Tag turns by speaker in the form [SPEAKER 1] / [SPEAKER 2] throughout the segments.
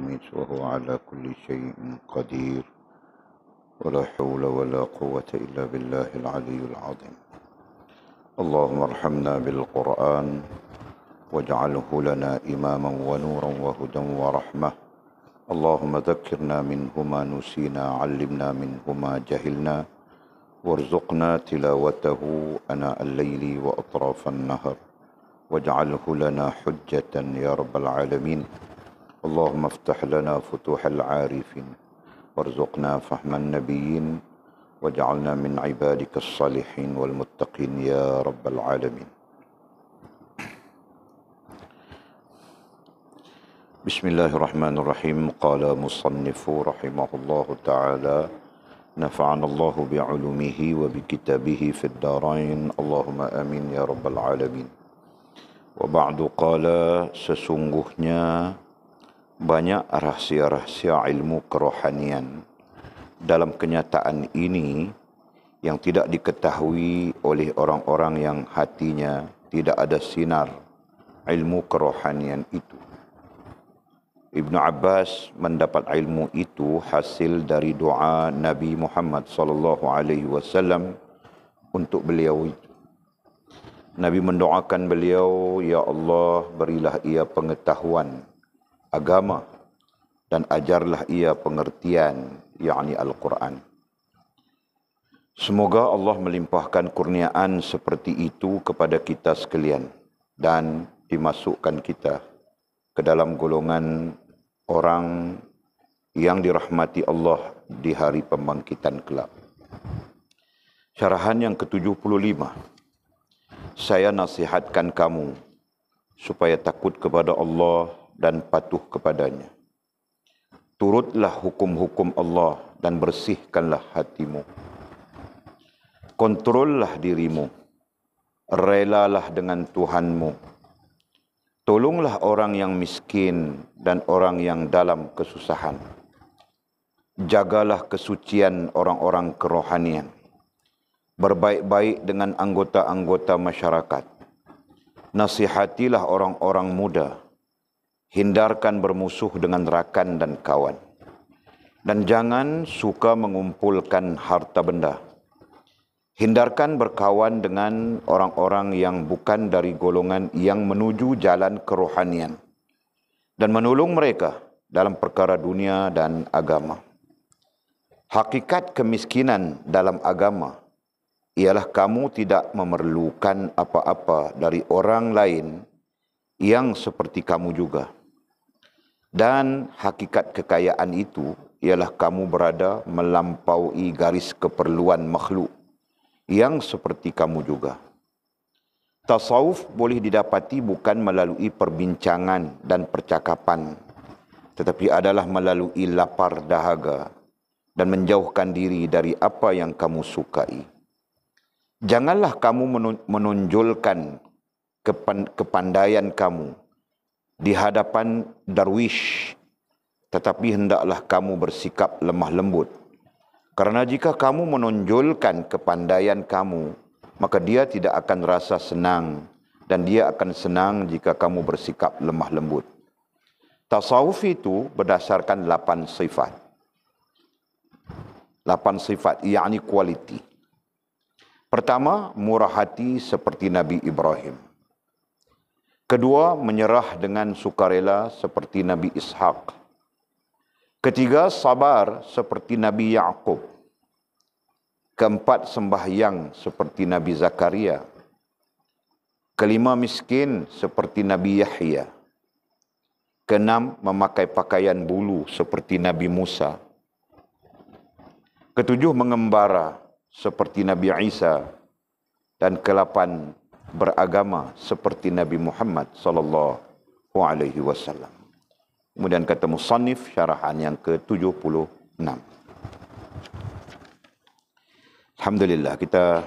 [SPEAKER 1] يميت وهو على كل شيء قدير ولا حول ولا قوة إلا بالله العلي العظيم. اللهم ارحمنا بالقرآن واجعله لنا إماما ونورا وهدى ورحمة. اللهم ذكرنا منه ما نسينا، علمنا منه ما جهلنا، وارزقنا تلاوته آناء الليل وأطراف النهر، واجعله لنا حجة يا رب العالمين. اللهم افتح لنا فتوح العارفين، وارزقنا فهم النبيين، واجعلنا من عبادك الصالحين والمتقين يا رب العالمين. بسم الله الرحمن الرحيم. قال مصنف رحمه الله تعالى: نفعنا الله بعلومه وبكتابه في الدارين، اللهم آمين يا رب العالمين. وبعد قال, sesungguhnya banyak rahsia-rahsia ilmu kerohanian dalam kenyataan ini yang tidak diketahui oleh orang-orang yang hatinya tidak ada sinar ilmu kerohanian itu. Ibnu Abbas mendapat ilmu itu hasil dari doa Nabi Muhammad SAW untuk beliau itu. Nabi mendoakan beliau, ya Allah, berilah ia pengetahuan agama dan ajarlah ia pengertian, yakni Al-Quran. Semoga Allah melimpahkan kurniaan seperti itu kepada kita sekalian dan dimasukkan kita ke dalam golongan orang yang dirahmati Allah di hari pembangkitan kelak. Syarahan yang ke-75. Saya nasihatkan kamu supaya takut kepada Allah dan patuh kepadanya. Turutlah hukum-hukum Allah dan bersihkanlah hatimu. Kontrollah dirimu. Relalah dengan Tuhanmu. Tolonglah orang yang miskin dan orang yang dalam kesusahan. Jagalah kesucian orang-orang kerohanian. Berbaik-baik dengan anggota-anggota masyarakat. Nasihatilah orang-orang muda. Hindarkan bermusuh dengan rakan dan kawan. Dan jangan suka mengumpulkan harta benda. Hindarkan berkawan dengan orang-orang yang bukan dari golongan yang menuju jalan kerohanian. Dan menolong mereka dalam perkara dunia dan agama. Hakikat kemiskinan dalam agama ialah kamu tidak memerlukan apa-apa dari orang lain yang seperti kamu juga. Dan hakikat kekayaan itu ialah kamu berada melampaui garis keperluan makhluk yang seperti kamu juga. Tasawuf boleh didapati bukan melalui perbincangan dan percakapan, tetapi adalah melalui lapar dahaga dan menjauhkan diri dari apa yang kamu sukai. Janganlah kamu menonjolkan kepandaian kamu di hadapan darwish, tetapi hendaklah kamu bersikap lemah lembut. Karena jika kamu menonjolkan kepandaian kamu, maka dia tidak akan rasa senang, dan dia akan senang jika kamu bersikap lemah lembut. Tasawuf itu berdasarkan 8 sifat. 8 sifat, yakni kualiti. Pertama, murah hati seperti Nabi Ibrahim. Kedua, menyerah dengan sukarela seperti Nabi Ishaq. Ketiga, sabar seperti Nabi Ya'qub. Keempat, sembahyang seperti Nabi Zakaria. Kelima, miskin seperti Nabi Yahya. Keenam, memakai pakaian bulu seperti Nabi Musa. Ketujuh, mengembara seperti Nabi Isa. Dan ke-8, beragama seperti Nabi Muhammad SAW. Kemudian kata musannif, syarahan yang ke-76. Alhamdulillah, kita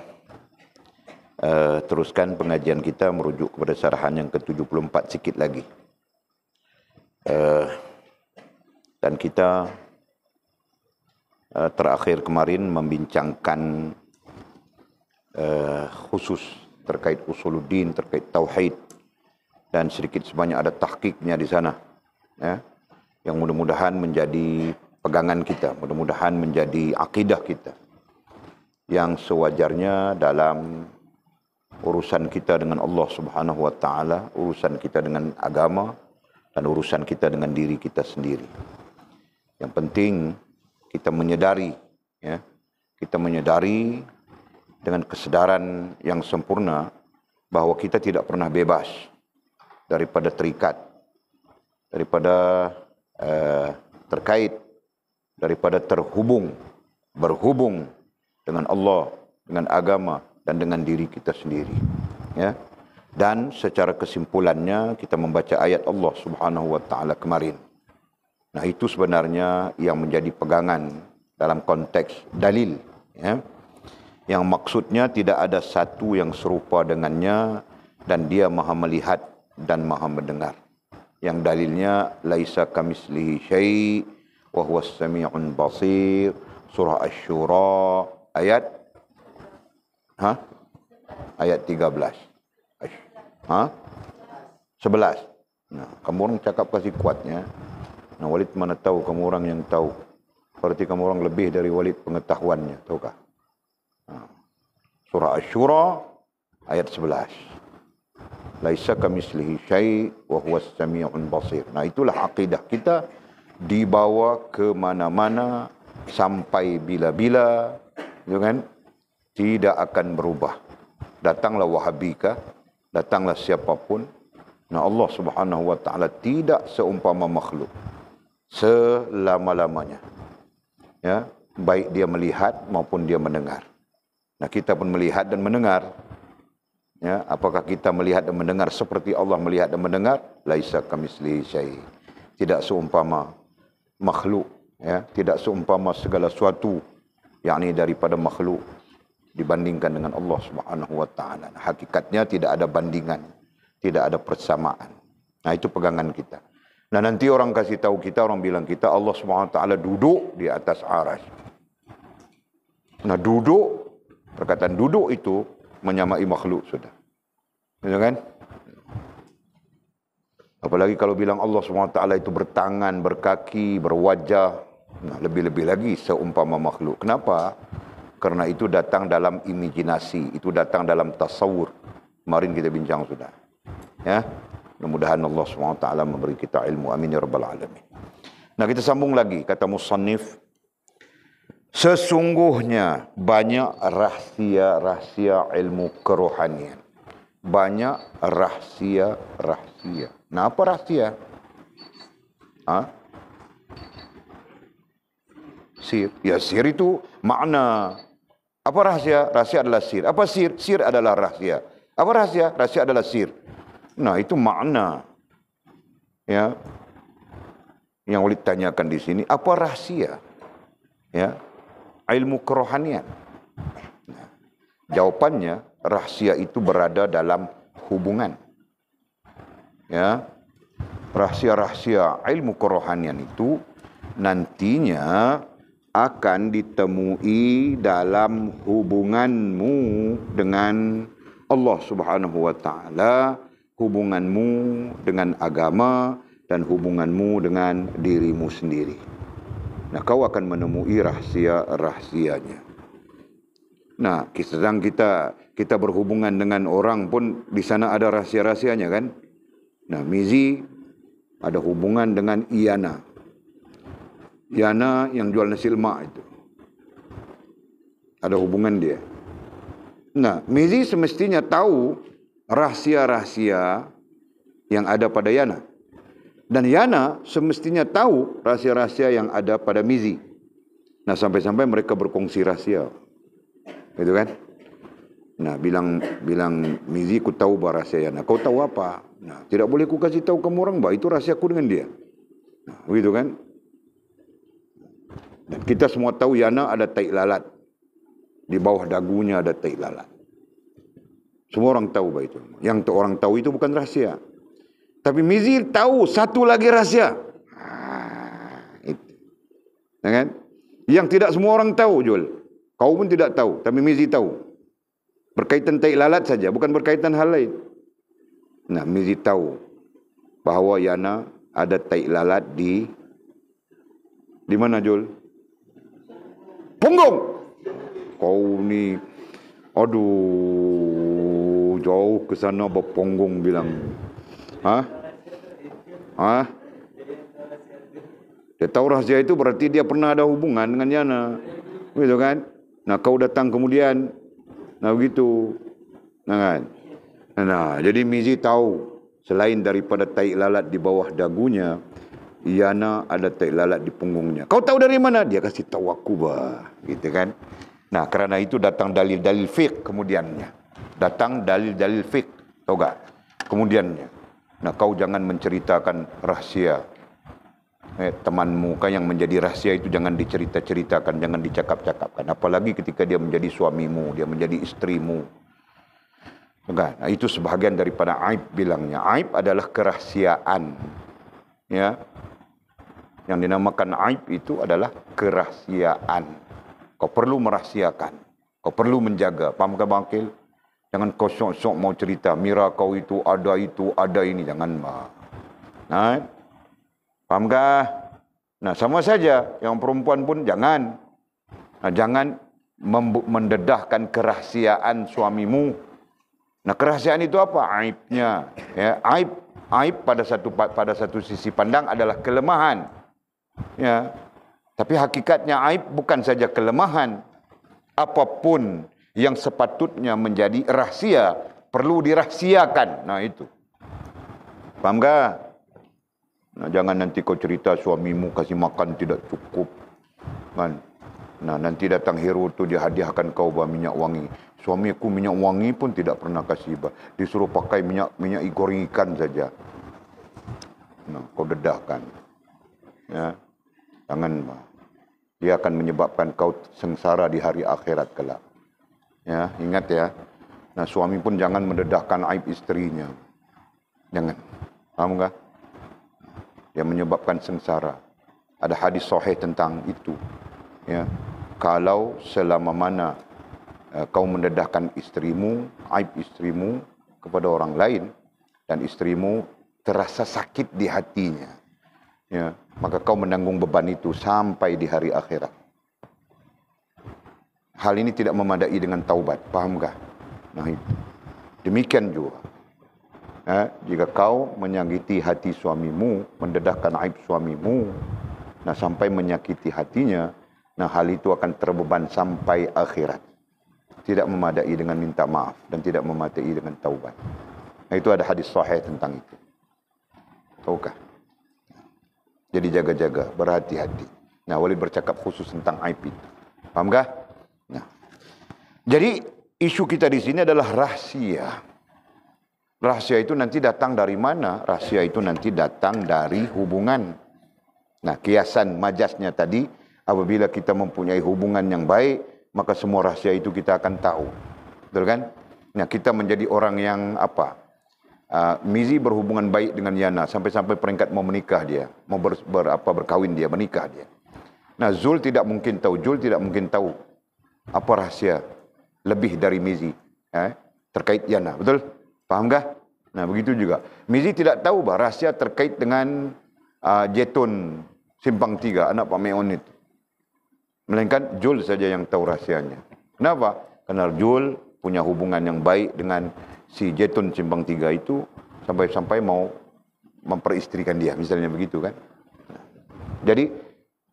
[SPEAKER 1] teruskan pengajian kita merujuk kepada syarahan yang ke-74 sikit lagi. Dan kita terakhir kemarin membincangkan khusus terkait usuluddin, terkait tauhid, dan sedikit sebanyak ada tahqiqnya di sana. Ya. yang mudah-mudahan menjadi pegangan kita, mudah-mudahan menjadi akidah kita, yang sewajarnya dalam urusan kita dengan Allah Subhanahu wa taala, urusan kita dengan agama, dan urusan kita dengan diri kita sendiri. Yang penting kita menyadari, ya, kita menyadari dengan kesadaran yang sempurna bahawa kita tidak pernah bebas daripada terikat, daripada terkait, daripada berhubung dengan Allah, dengan agama, dan dengan diri kita sendiri. Ya. Dan secara kesimpulannya kita membaca ayat Allah Subhanahu wa taala kemarin. Nah, itu sebenarnya yang menjadi pegangan dalam konteks dalil, ya. Yang maksudnya tidak ada satu yang serupa dengannya dan dia Maha melihat dan Maha mendengar. Yang dalilnya laisa kamitslihi syai' wa huwas sami'un basir, surah Asy-Syura ayat ayat 13. 11. Nah, kamu orang cakap kasih kuatnya. Nah, Walid mana tahu, kamu orang yang tahu. Berarti kamu orang lebih dari Walid pengetahuannya, tahukah? Surah Asy-Syura ayat 11. Laisa kamitslihi syai' wa huwas sami'un basir. Nah, itulah akidah kita, dibawa ke mana-mana sampai bila-bila, gitu kan? Tidak akan berubah. Datanglah Wahabi kah? Datanglah siapapun. Nah, Allah Subhanahu wa taala tidak seumpama makhluk selama-lamanya. Ya, baik dia melihat maupun dia mendengar. Nah, kita pun melihat dan mendengar. Ya, apakah kita melihat dan mendengar seperti Allah melihat dan mendengar? Laisa kamitslihi syai'. Tidak seumpama makhluk, ya, tidak seumpama segala sesuatu yakni daripada makhluk dibandingkan dengan Allah Subhanahu wa taala. Hakikatnya tidak ada bandingan, tidak ada persamaan. Nah, itu pegangan kita. Nah, nanti orang kasih tahu kita, orang bilang kita Allah Subhanahu wa taala duduk di atas arasy. Nah, duduk, perkataan duduk itu menyamai makhluk sudah. Ya kan? Apalagi kalau bilang Allah SWT itu bertangan, berkaki, berwajah. Nah, lebih-lebih lagi seumpama makhluk. Kenapa? Karena itu datang dalam imajinasi, itu datang dalam tasawur. Kemarin kita bincang sudah. Ya, mudah-mudahan Allah SWT memberi kita ilmu. Amin ya rabbal alamin. Nah, kita sambung lagi, kata musannif. Sesungguhnya banyak rahsia-rahsia ilmu kerohanian. Banyak rahsia-rahsia. Nah, apa rahsia? Sir. Ya, sir itu makna. Apa rahasia? Rahasia adalah sir. Apa sir? Sir adalah rahasia. Apa rahasia? Rahasia adalah sir. Nah, itu makna. Ya. Yang Walid tanyakan di sini, apa rahasia? Ya. Ilmu kerohanian. Nah, jawabannya, rahasia itu berada dalam hubungan. Ya. Rahasia-rahasia ilmu kerohanian itu nantinya akan ditemui dalam hubunganmu dengan Allah Subhanahu wa taala, hubunganmu dengan agama, dan hubunganmu dengan dirimu sendiri. Nah, kau akan menemui rahsia-rahsianya. Nah, sedang kita berhubungan dengan orang pun di sana ada rahsia-rahsianya kan? Nah, Mizi ada hubungan dengan Iyana. Yana yang jual nasi lemak itu. Ada hubungan dia. Nah, Mizi semestinya tahu rahsia-rahsia yang ada pada Yana. Dan Yana semestinya tahu rahsia-rahsia yang ada pada Mizi. Nah, sampai-sampai mereka berkongsi rahasia. Gitu kan? Nah, bilang Mizi, ku tahu bah rahasia Yana. Kau tahu apa? Nah, tidak boleh ku kasih tahu kamu orang bah, itu rahasiaku dengan dia. Nah, begitu kan? Dan kita semua tahu Yana ada tai lalat. Di bawah dagunya ada tai lalat. Semua orang tahu bah itu. Yang orang tahu itu bukan rahasia. Tapi Mizi tahu satu lagi rahasia. Itu. Ya kan? Yang tidak semua orang tahu, Jul. Kau pun tidak tahu, tapi Mizi tahu. Berkaitan tai lalat saja, bukan berkaitan hal lain. Nah, Mizi tahu bahawa Yana ada tai lalat di Di mana, Jul? Punggung. Kau ni, aduh, jauh ke sana berpunggung bilang. Hah? Hah? Dia tahu rahsia itu berarti dia pernah ada hubungan dengan Yana. Begitu kan? Nah, kau datang kemudian. Nah, begitu. Nah, kan? Nah, jadi Mizi tahu selain daripada tahi lalat di bawah dagunya, Yana ada tahi lalat di punggungnya. Kau tahu dari mana? Dia kasih tahu aku, bah. Gitu kan? Nah, kerana itu datang dalil-dalil fiqh kemudiannya. Datang dalil-dalil fiqh. Tahu tak? Kemudiannya. Nah, kau jangan menceritakan rahsia. Temanmu kan yang menjadi rahsia itu jangan dicerita-ceritakan, jangan dicakap-cakapkan. Apalagi ketika dia menjadi suamimu, dia menjadi istrimu. Kan? Nah, itu sebahagian daripada aib bilangnya. Aib adalah kerahsiaan. Ya. Yang dinamakan aib itu adalah kerahsiaan. Kau perlu merahsiakan. Kau perlu menjaga. Faham ke Bangkil? Jangan kau sok-sok mau cerita. Mira kau itu, ada ini. Jangan. Nah, faham ke? Nah, sama saja. Yang perempuan pun jangan. Nah, jangan mendedahkan kerahsiaan suamimu. Nah, kerahsiaan itu apa? Aibnya. Ya, aib pada satu sisi pandang adalah kelemahan. Ya. Tapi hakikatnya aib bukan saja kelemahan. Apapun yang sepatutnya menjadi rahsia perlu dirahsiakan. Nah, itu. Faham tak? Nah, jangan nanti kau cerita suamimu kasih makan tidak cukup. Kan? Nah, nanti datang hero tu dia hadiahkan kau minyak wangi. Suami aku minyak wangi pun tidak pernah kasih. Disuruh pakai minyak goreng ikan saja. Nah, kau dedahkan. Ya. Jangan. Dia akan menyebabkan kau sengsara di hari akhirat kelak. Ya, ingat ya. Nah, suami pun jangan mendedahkan aib istrinya. Jangan. Faham tak? Dia menyebabkan sengsara. Ada hadis sahih tentang itu. Ya. Kalau selama mana kau mendedahkan istrimu, aib istrimu kepada orang lain, dan istrimu terasa sakit di hatinya, ya, maka kau menanggung beban itu sampai di hari akhirat. Hal ini tidak memadai dengan taubat. Fahamkah? Nah, itu. Demikian juga. Jika kau menyakiti hati suamimu, mendedahkan aib suamimu, nah sampai menyakiti hatinya, nah hal itu akan terbeban sampai akhirat. Tidak memadai dengan minta maaf dan tidak memadai dengan taubat. Nah, itu ada hadis sahih tentang itu. Tahukah? Jadi jaga-jaga, berhati-hati. Nah, Walid bercakap khusus tentang aib itu. Fahamkah? Nah, jadi isu kita di sini adalah rahsia. Rahsia itu nanti datang dari mana? Rahsia itu nanti datang dari hubungan. Nah, kiasan majasnya tadi, apabila kita mempunyai hubungan yang baik, maka semua rahsia itu kita akan tahu. Betul kan? Nah, kita menjadi orang yang apa? Mizi berhubungan baik dengan Yana sampai-sampai peringkat mau menikah dia, mau berkahwin dia, menikah dia. Nah, Zul tidak mungkin tahu, Jul tidak mungkin tahu apa rahsia lebih dari Mizi terkait Yana, betul? Fahamkah? Nah, begitu juga. Mizi tidak tahu rahsia terkait dengan Jetun Simpang 3, anak Pak Meon itu. Melainkan Jul saja yang tahu rahsianya. Kenapa? Karena Jul punya hubungan yang baik dengan si Jetun Simpang 3 itu sampai-sampai mau memperistrikan dia, misalnya begitu kan. Jadi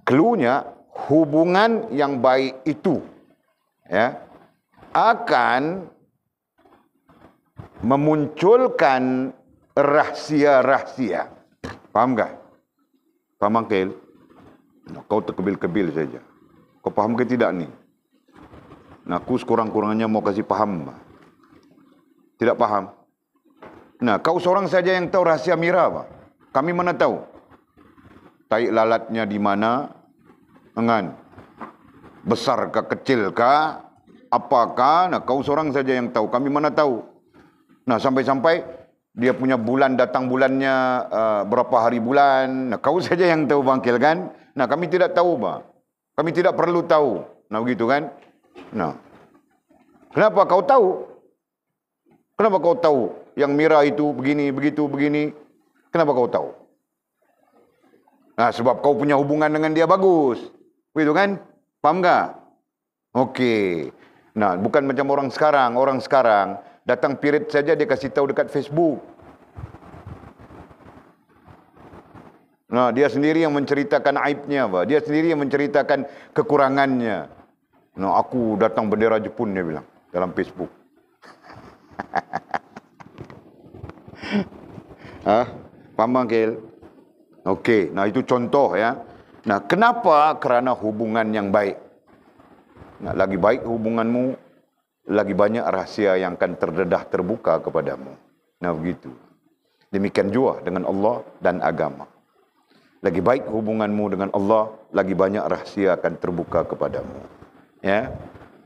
[SPEAKER 1] cluenya hubungan yang baik itu ya akan memunculkan rahsia-rahsia. Paham tak? Paham Angkel? Nah, kau terkebil-kebil saja. Kau paham ke tidak ni? Nah, aku sekurang-kurangnya mau kasih paham. Tidak paham? Nah, kau seorang saja yang tahu rahsia Mira, apa? Kami mana tahu? Tai lalatnya di mana? Engan. Besar ke kecil ke? Apakah? Nah, kau seorang saja yang tahu. Kami mana tahu? Nah, sampai-sampai dia punya bulan, datang bulannya berapa hari bulan. Nah, kau saja yang tahu Bangkil kan? Nah, kami tidak tahu, Pak. Kami tidak perlu tahu. Nah, begitu kan? Nah, kenapa kau tahu? Kenapa kau tahu yang Mira itu begini, begitu, begini? Kenapa kau tahu? Nah, sebab kau punya hubungan dengan dia bagus. Begitu kan? Faham tak? Okey. Nah, bukan macam orang sekarang. Orang sekarang datang period saja dia kasih tahu dekat Facebook. Nah, dia sendiri yang menceritakan aibnya, apa? Dia sendiri yang menceritakan kekurangannya. Nah, aku datang bendera Jepun, dia bilang dalam Facebook. Faham Angkel? Okey, nah itu contoh ya. Nah, kenapa? Kerana hubungan yang baik. Nah, lagi baik hubunganmu, lagi banyak rahsia yang akan terdedah terbuka kepadamu. Nah, begitu. Demikian juga dengan Allah dan agama. Lagi baik hubunganmu dengan Allah, lagi banyak rahsia akan terbuka kepadamu. Ya.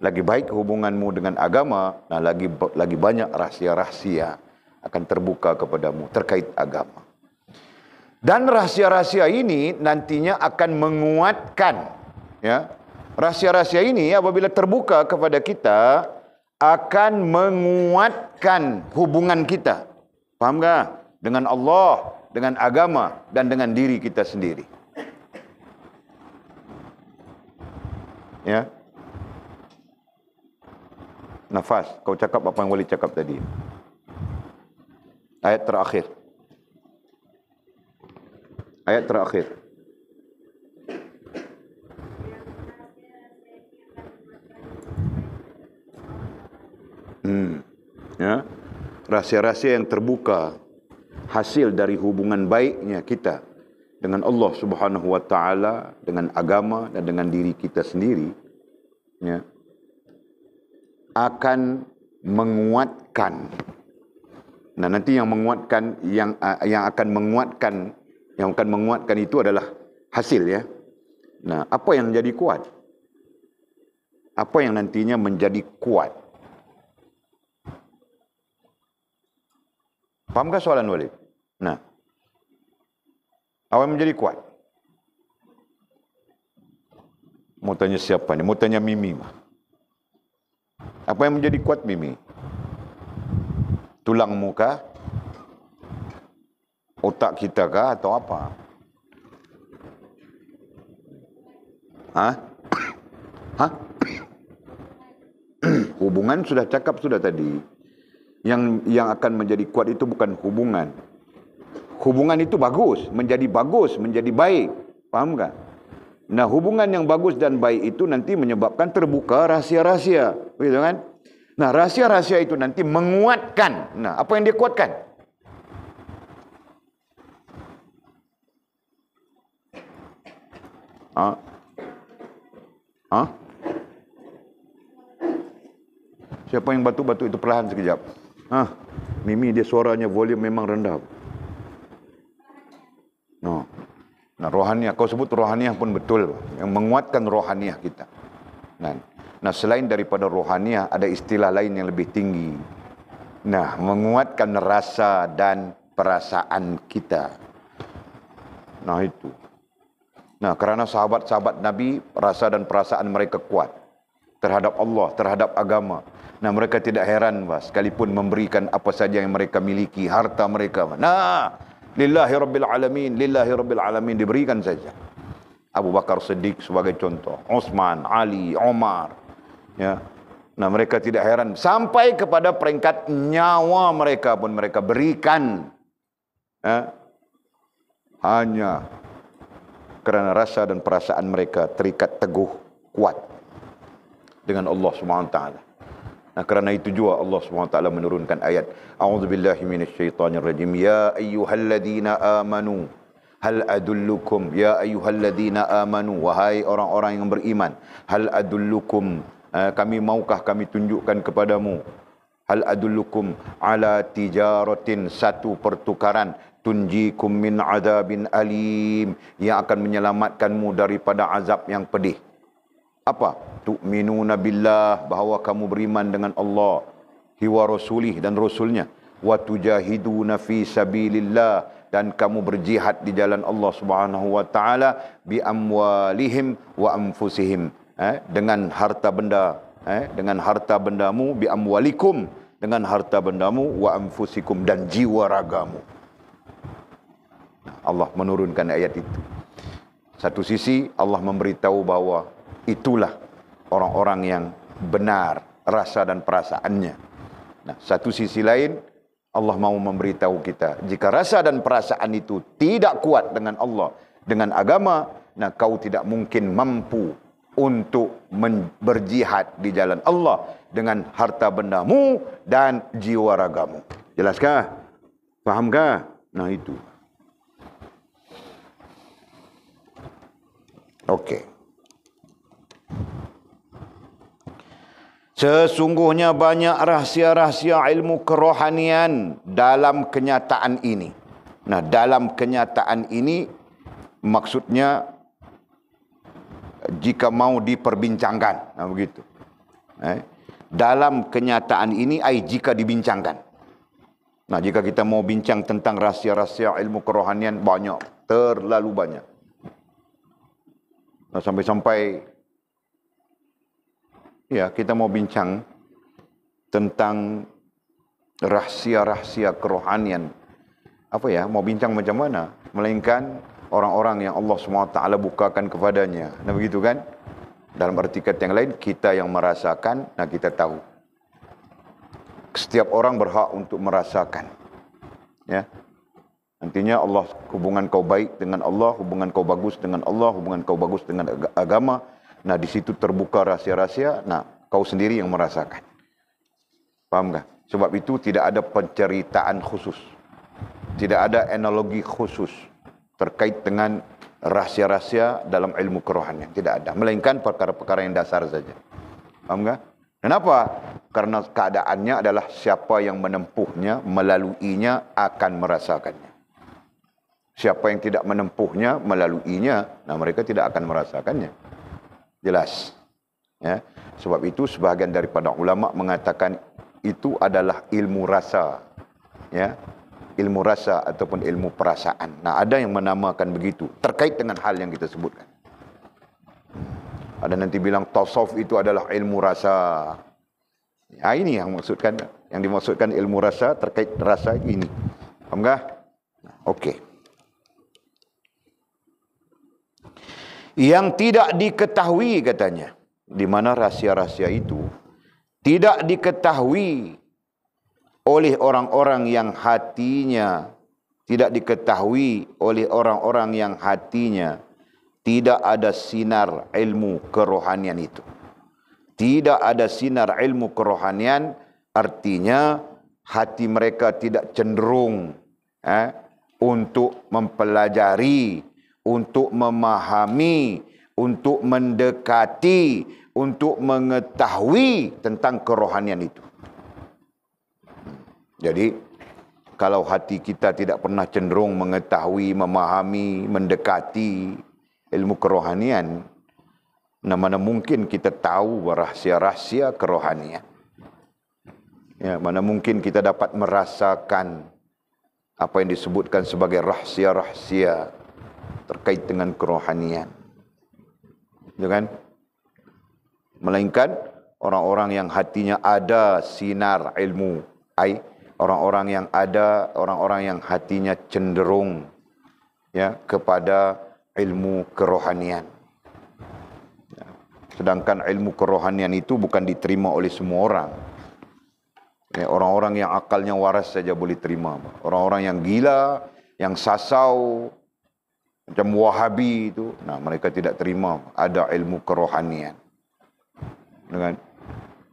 [SPEAKER 1] Lagi baik hubunganmu dengan agama, nah lagi banyak rahsia-rahsia akan terbuka kepadamu terkait agama. Dan rahsia-rahsia ini nantinya akan menguatkan, ya. Rahsia-rahsia ini apabila terbuka kepada kita akan menguatkan hubungan kita. Faham tak? Dengan Allah, dengan agama dan dengan diri kita sendiri. Ya. Nafas, kau cakap apa yang Walid cakap tadi. Ayat terakhir. Ayat terakhir. Ya. Rahsia-rahsia yang terbuka hasil dari hubungan baiknya kita dengan Allah Subhanahu wa taala, dengan agama dan dengan diri kita sendiri, ya, akan menguatkan. Nah, nanti yang menguatkan yang akan menguatkan itu adalah hasil, ya. Nah, apa yang menjadi kuat? Apa yang nantinya menjadi kuat? Fahamkah soalan Walid? Nah, apa yang menjadi kuat? Mau tanya siapa ni? Mau tanya Mimi mah. Apa yang menjadi kuat Mimi? Tulang muka? Otak kita kah atau apa? Hah? Hah? Hubungan sudah cakap sudah tadi. Yang akan menjadi kuat itu bukan hubungan. Hubungan itu bagus, menjadi baik. Faham tak? Nah, hubungan yang bagus dan baik itu nanti menyebabkan terbuka rahsia-rahsia. Begitu kan? Nah, rahsia-rahsia itu nanti menguatkan. Nah, apa yang dia kuatkan? Siapa yang batuk-batuk itu perlahan sekejap? Mimi dia suaranya volume memang rendah. No. Nah, rohaniah, kau sebut rohaniah pun betul, yang menguatkan rohaniah kita. Nah, selain daripada rohaniah ada istilah lain yang lebih tinggi. Nah, menguatkan rasa dan perasaan kita. Nah, itu. Nah, kerana sahabat-sahabat Nabi, rasa dan perasaan mereka kuat terhadap Allah, terhadap agama. Nah, mereka tidak heran, sekalipun memberikan apa saja yang mereka miliki, harta mereka. Nah, lillahi rabbil alamin, diberikan saja. Abu Bakar Siddiq sebagai contoh, Utsman, Ali, Omar. Ya. Nah, mereka tidak heran sampai kepada peringkat nyawa mereka pun mereka berikan. Ya. Hanya kerana rasa dan perasaan mereka terikat teguh, kuat dengan Allah SWT. Nah, kerana itu juga Allah SWT menurunkan ayat A'udzubillahi minasyaitanirrajim. Ya ayyuhalladzina amanu hal adullukum, ya ayyuhalladzina amanu, wahai orang-orang yang beriman, hal adullukum, maukah kami tunjukkan kepadamu, hal adullukum ala tijaratin, satu pertukaran, tunjikum min azabin alim, yang akan menyelamatkanmu daripada azab yang pedih. Apa? Tu'minuna billah, bahawa kamu beriman dengan Allah, wa rasulih dan rasulnya, wa tujahiduna fi sabilillah, dan kamu berjihad di jalan Allah Subhanahu wa taala, bi amwalihim wa anfusihim, dengan harta benda, dengan harta bendamu, bi amwalikum, dengan harta bendamu, wa anfusikum, dan jiwa ragamu. Allah menurunkan ayat itu. Satu sisi Allah memberitahu bahwa itulah orang-orang yang benar rasa dan perasaannya. Nah, satu sisi lain Allah mau memberitahu kita, jika rasa dan perasaan itu tidak kuat dengan Allah, dengan agama, nah kau tidak mungkin mampu untuk berjihad di jalan Allah dengan harta bendamu dan jiwa ragamu. Jelaskah? Fahamkah? Nah itu. Okey. Sesungguhnya banyak rahsia-rahsia ilmu kerohanian dalam kenyataan ini. Nah, dalam kenyataan ini maksudnya jika mau diperbincangkan. Nah, begitu. Dalam kenyataan ini, jika dibincangkan. Nah, jika kita mau bincang tentang rahsia-rahsia ilmu kerohanian, banyak. Terlalu banyak. Nah, sampai-sampai ya, kita mau bincang tentang rahsia-rahsia kerohanian. Apa ya, mau bincang macam mana? Melainkan orang-orang yang Allah SWT bukakan kepadanya. Nah, begitu kan? Dalam arti kata yang lain, kita yang merasakan, nah kita tahu. Setiap orang berhak untuk merasakan. Ya. Nantinya Allah, hubungan kau baik dengan Allah, hubungan kau bagus dengan Allah, hubungan kau bagus dengan agama. Nah, di situ terbuka rahsia-rahsia. Nah, kau sendiri yang merasakan. Paham tak? Sebab itu tidak ada penceritaan khusus. Tidak ada analogi khusus terkait dengan rahsia-rahsia dalam ilmu kerohanian. Tidak ada. Melainkan perkara-perkara yang dasar saja. Paham tak? Kenapa? Karena keadaannya adalah siapa yang menempuhnya, melaluinya, akan merasakannya. Siapa yang tidak menempuhnya, melaluinya, nah mereka tidak akan merasakannya. Jelas. Ya. Sebab itu sebahagian daripada ulama mengatakan itu adalah ilmu rasa. Ya. Ilmu rasa ataupun ilmu perasaan. Nah, ada yang menamakan begitu terkait dengan hal yang kita sebutkan. Ada nanti bilang tasawuf itu adalah ilmu rasa. Ya, ini yang dimaksudkan ilmu rasa terkait rasa ini. Paham tak? Nah, okey. Yang tidak diketahui katanya. Di mana rahsia-rahsia itu tidak diketahui oleh orang-orang yang hatinya, tidak diketahui oleh orang-orang yang hatinya tidak ada sinar ilmu kerohanian itu. Tidak ada sinar ilmu kerohanian, artinya hati mereka tidak cenderung untuk mempelajari, untuk memahami, untuk mendekati, untuk mengetahui tentang kerohanian itu. Jadi, kalau hati kita tidak pernah cenderung mengetahui, memahami, mendekati ilmu kerohanian, nah mana mungkin kita tahu rahsia-rahsia kerohanian. Ya, mana mungkin kita dapat merasakan apa yang disebutkan sebagai rahsia-rahsia terkait dengan kerohanian. Ya kan? Melainkan orang-orang yang hatinya ada sinar ilmu, orang-orang yang hatinya cenderung ya kepada ilmu kerohanian. Ya. Sedangkan ilmu kerohanian itu bukan diterima oleh semua orang. Ya, orang-orang yang akalnya waras saja boleh terima. Orang-orang yang gila, yang sasau, macam Wahabi itu, nah mereka tidak terima ada ilmu kerohanian. Dengan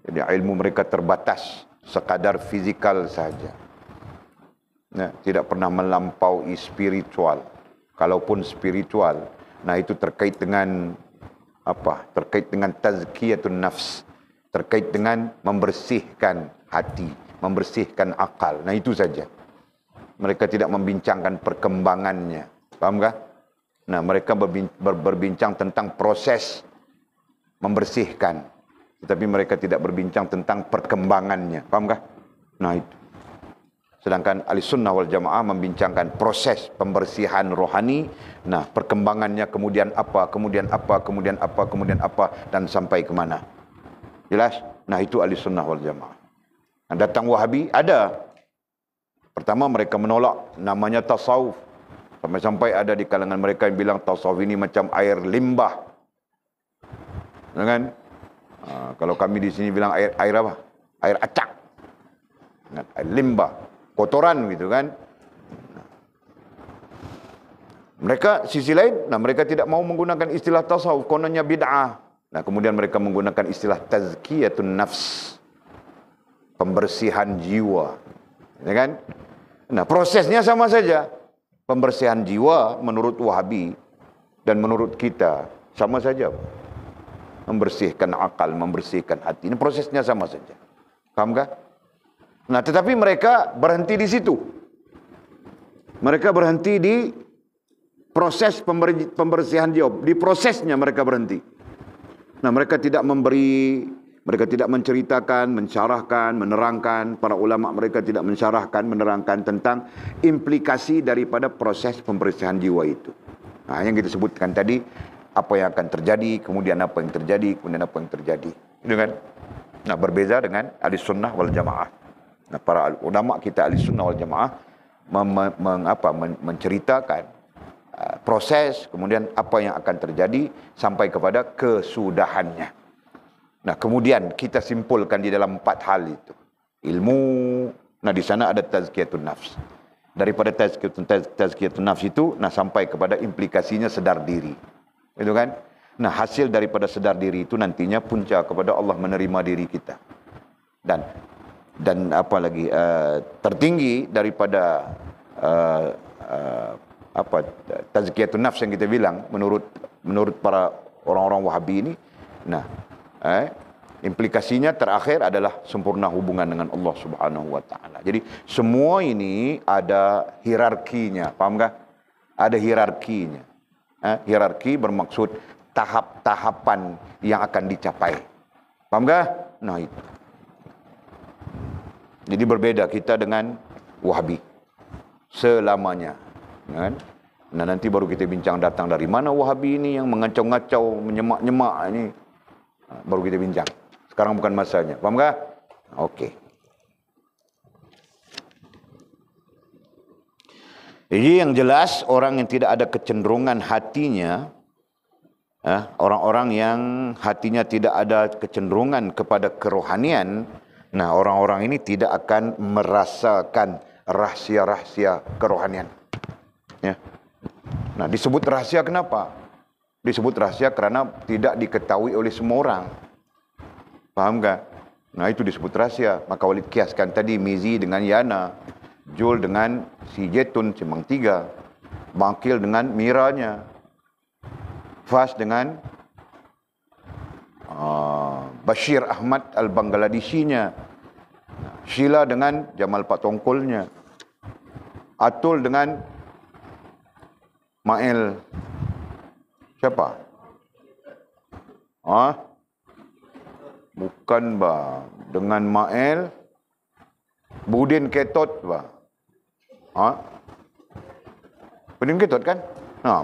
[SPEAKER 1] jadi ilmu mereka terbatas sekadar fizikal saja. Nah, tidak pernah melampaui spiritual. Kalaupun spiritual, nah itu terkait dengan apa? Terkait dengan tazkiyatun nafs, terkait dengan membersihkan hati, membersihkan akal. Nah itu saja. Mereka tidak membincangkan perkembangannya. Paham tak? Nah, mereka berbincang tentang proses membersihkan, tetapi mereka tidak berbincang tentang perkembangannya. Paham tak? Nah itu. Sedangkan ahli sunnah wal jamaah membincangkan proses pembersihan rohani. Nah, perkembangannya kemudian apa, kemudian apa, kemudian apa, kemudian apa, dan sampai ke mana. Jelas? Nah, itu ahli sunnah wal jamaah. Nah, datang Wahabi, ada. Pertama, mereka menolak namanya tasawuf. Sampai-sampai ada di kalangan mereka yang bilang tasawuf ini macam air limbah. Kan? Kalau kami di sini bilang air apa? Air acak. Air limbah, kotoran gitu kan. Mereka sisi lain, mereka tidak mau menggunakan istilah tasawuf, kononnya bid'ah. Kemudian mereka menggunakan istilah tazkiyatun nafs, pembersihan jiwa. Ya kan? Prosesnya sama saja. Pembersihan jiwa menurut Wahabi dan menurut kita sama saja. Membersihkan akal, membersihkan hati. Ini prosesnya sama saja. Paham kah? Tetapi mereka berhenti di situ. Mereka berhenti di proses pembersihan jiwa. Di prosesnya mereka berhenti. Mereka tidak memberi, mereka tidak menceritakan, mensyarahkan, menerangkan. Para ulama mereka tidak mensyarahkan, menerangkan tentang implikasi daripada proses pembersihan jiwa itu. Yang kita sebutkan tadi, apa yang akan terjadi, kemudian apa yang terjadi, kemudian apa yang terjadi. Itu kan? Berbeza dengan ahli sunnah wal jamaah. Para ulama kita ahli sunnah wal jamaah menceritakan proses, kemudian apa yang akan terjadi sampai kepada kesudahannya. Kemudian kita simpulkan di dalam 4 hal itu. Ilmu, di sana ada tazkiyatun nafs. Daripada tazkiyatun nafs itu, sampai kepada implikasinya sedar diri. Itu kan? Hasil daripada sedar diri itu nantinya punca kepada Allah menerima diri kita. Dan apa lagi, tertinggi daripada tazkiyatun nafs yang kita bilang menurut para orang-orang Wahabi ini, implikasinya terakhir adalah sempurna hubungan dengan Allah Subhanahu wa taala. Jadi semua ini ada hierarkinya, paham enggak? Ada hierarkinya. Hierarki bermaksud tahap-tahapan yang akan dicapai. Paham enggak? Itu. Jadi berbeda kita dengan Wahabi selamanya. Kan? Nanti baru kita bincang datang dari mana Wahabi ini yang mengacau-ngacau, menyemak-nyemak ini. Baru kita bincang. Sekarang bukan masanya. Paham tak? Okey. Jadi yang jelas, orang yang tidak ada kecenderungan hatinya, orang-orang yang hatinya tidak ada kecenderungan kepada kerohanian, orang-orang ini tidak akan merasakan rahsia-rahsia kerohanian. Ya. Disebut rahasia kenapa? Disebut rahasia kerana tidak diketahui oleh semua orang. Faham tak? Itu disebut rahasia. Maka Walid kiaskan tadi Mizi dengan Yana, Jul dengan si Jetun, Cimang Tiga, Bangkil dengan Miranya, Fas dengan Bashir Ahmad Al-Bangladeshinya, Sheila dengan Jamal Patongkolnya, Atul dengan Mael siapa? Bukan dengan Mael Budin Ketot Budin Ketot kan?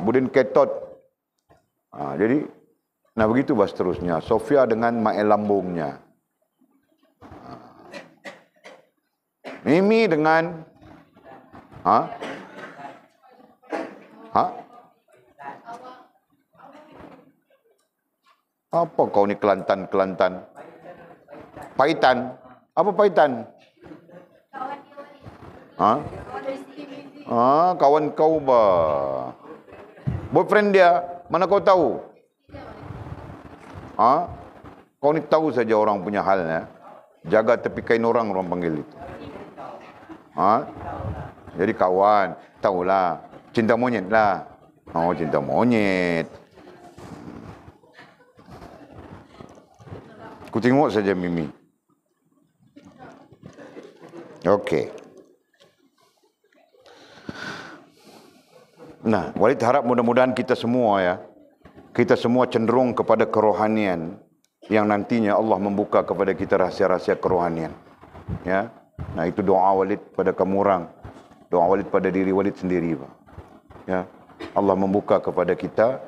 [SPEAKER 1] Budin Ketot. Jadi begitu seterusnya. Sofia dengan Mael Lambungnya. Mimi dengan apa kau ni Kelantan? Paitan. Apa Paitan? Kawan kau boyfriend dia, mana kau tahu? Kau ni tahu saja orang punya halnya. Jaga tepi kain orang panggil itu. Jadi kawan, tahulah. Cinta monyet lah. Cinta monyet. Ku tengok saja Mimi. Okey. Walid harap mudah-mudahan kita semua kita semua cenderung kepada kerohanian yang nantinya Allah membuka kepada kita rahsia-rahsia kerohanian. Ya. Itu doa Walid pada kamu orang. Doa Walid pada diri Walid sendiri, Pak. Ya. Allah membuka kepada kita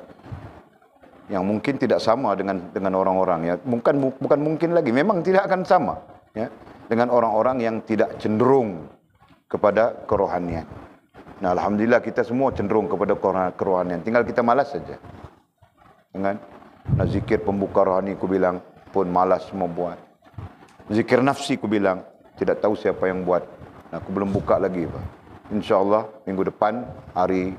[SPEAKER 1] yang mungkin tidak sama dengan orang-orang, ya. Bukan mungkin lagi, memang tidak akan sama, ya, dengan orang-orang yang tidak cenderung kepada kerohanian. Nah, alhamdulillah kita semua cenderung kepada kerohanian. Tinggal kita malas saja. Kan? Nah, zikir pembuka rohani aku bilang pun malas mau buat. Zikir nafsi aku bilang tidak tahu siapa yang buat. Nah, aku belum buka lagi, Pak. InsyaAllah minggu depan hari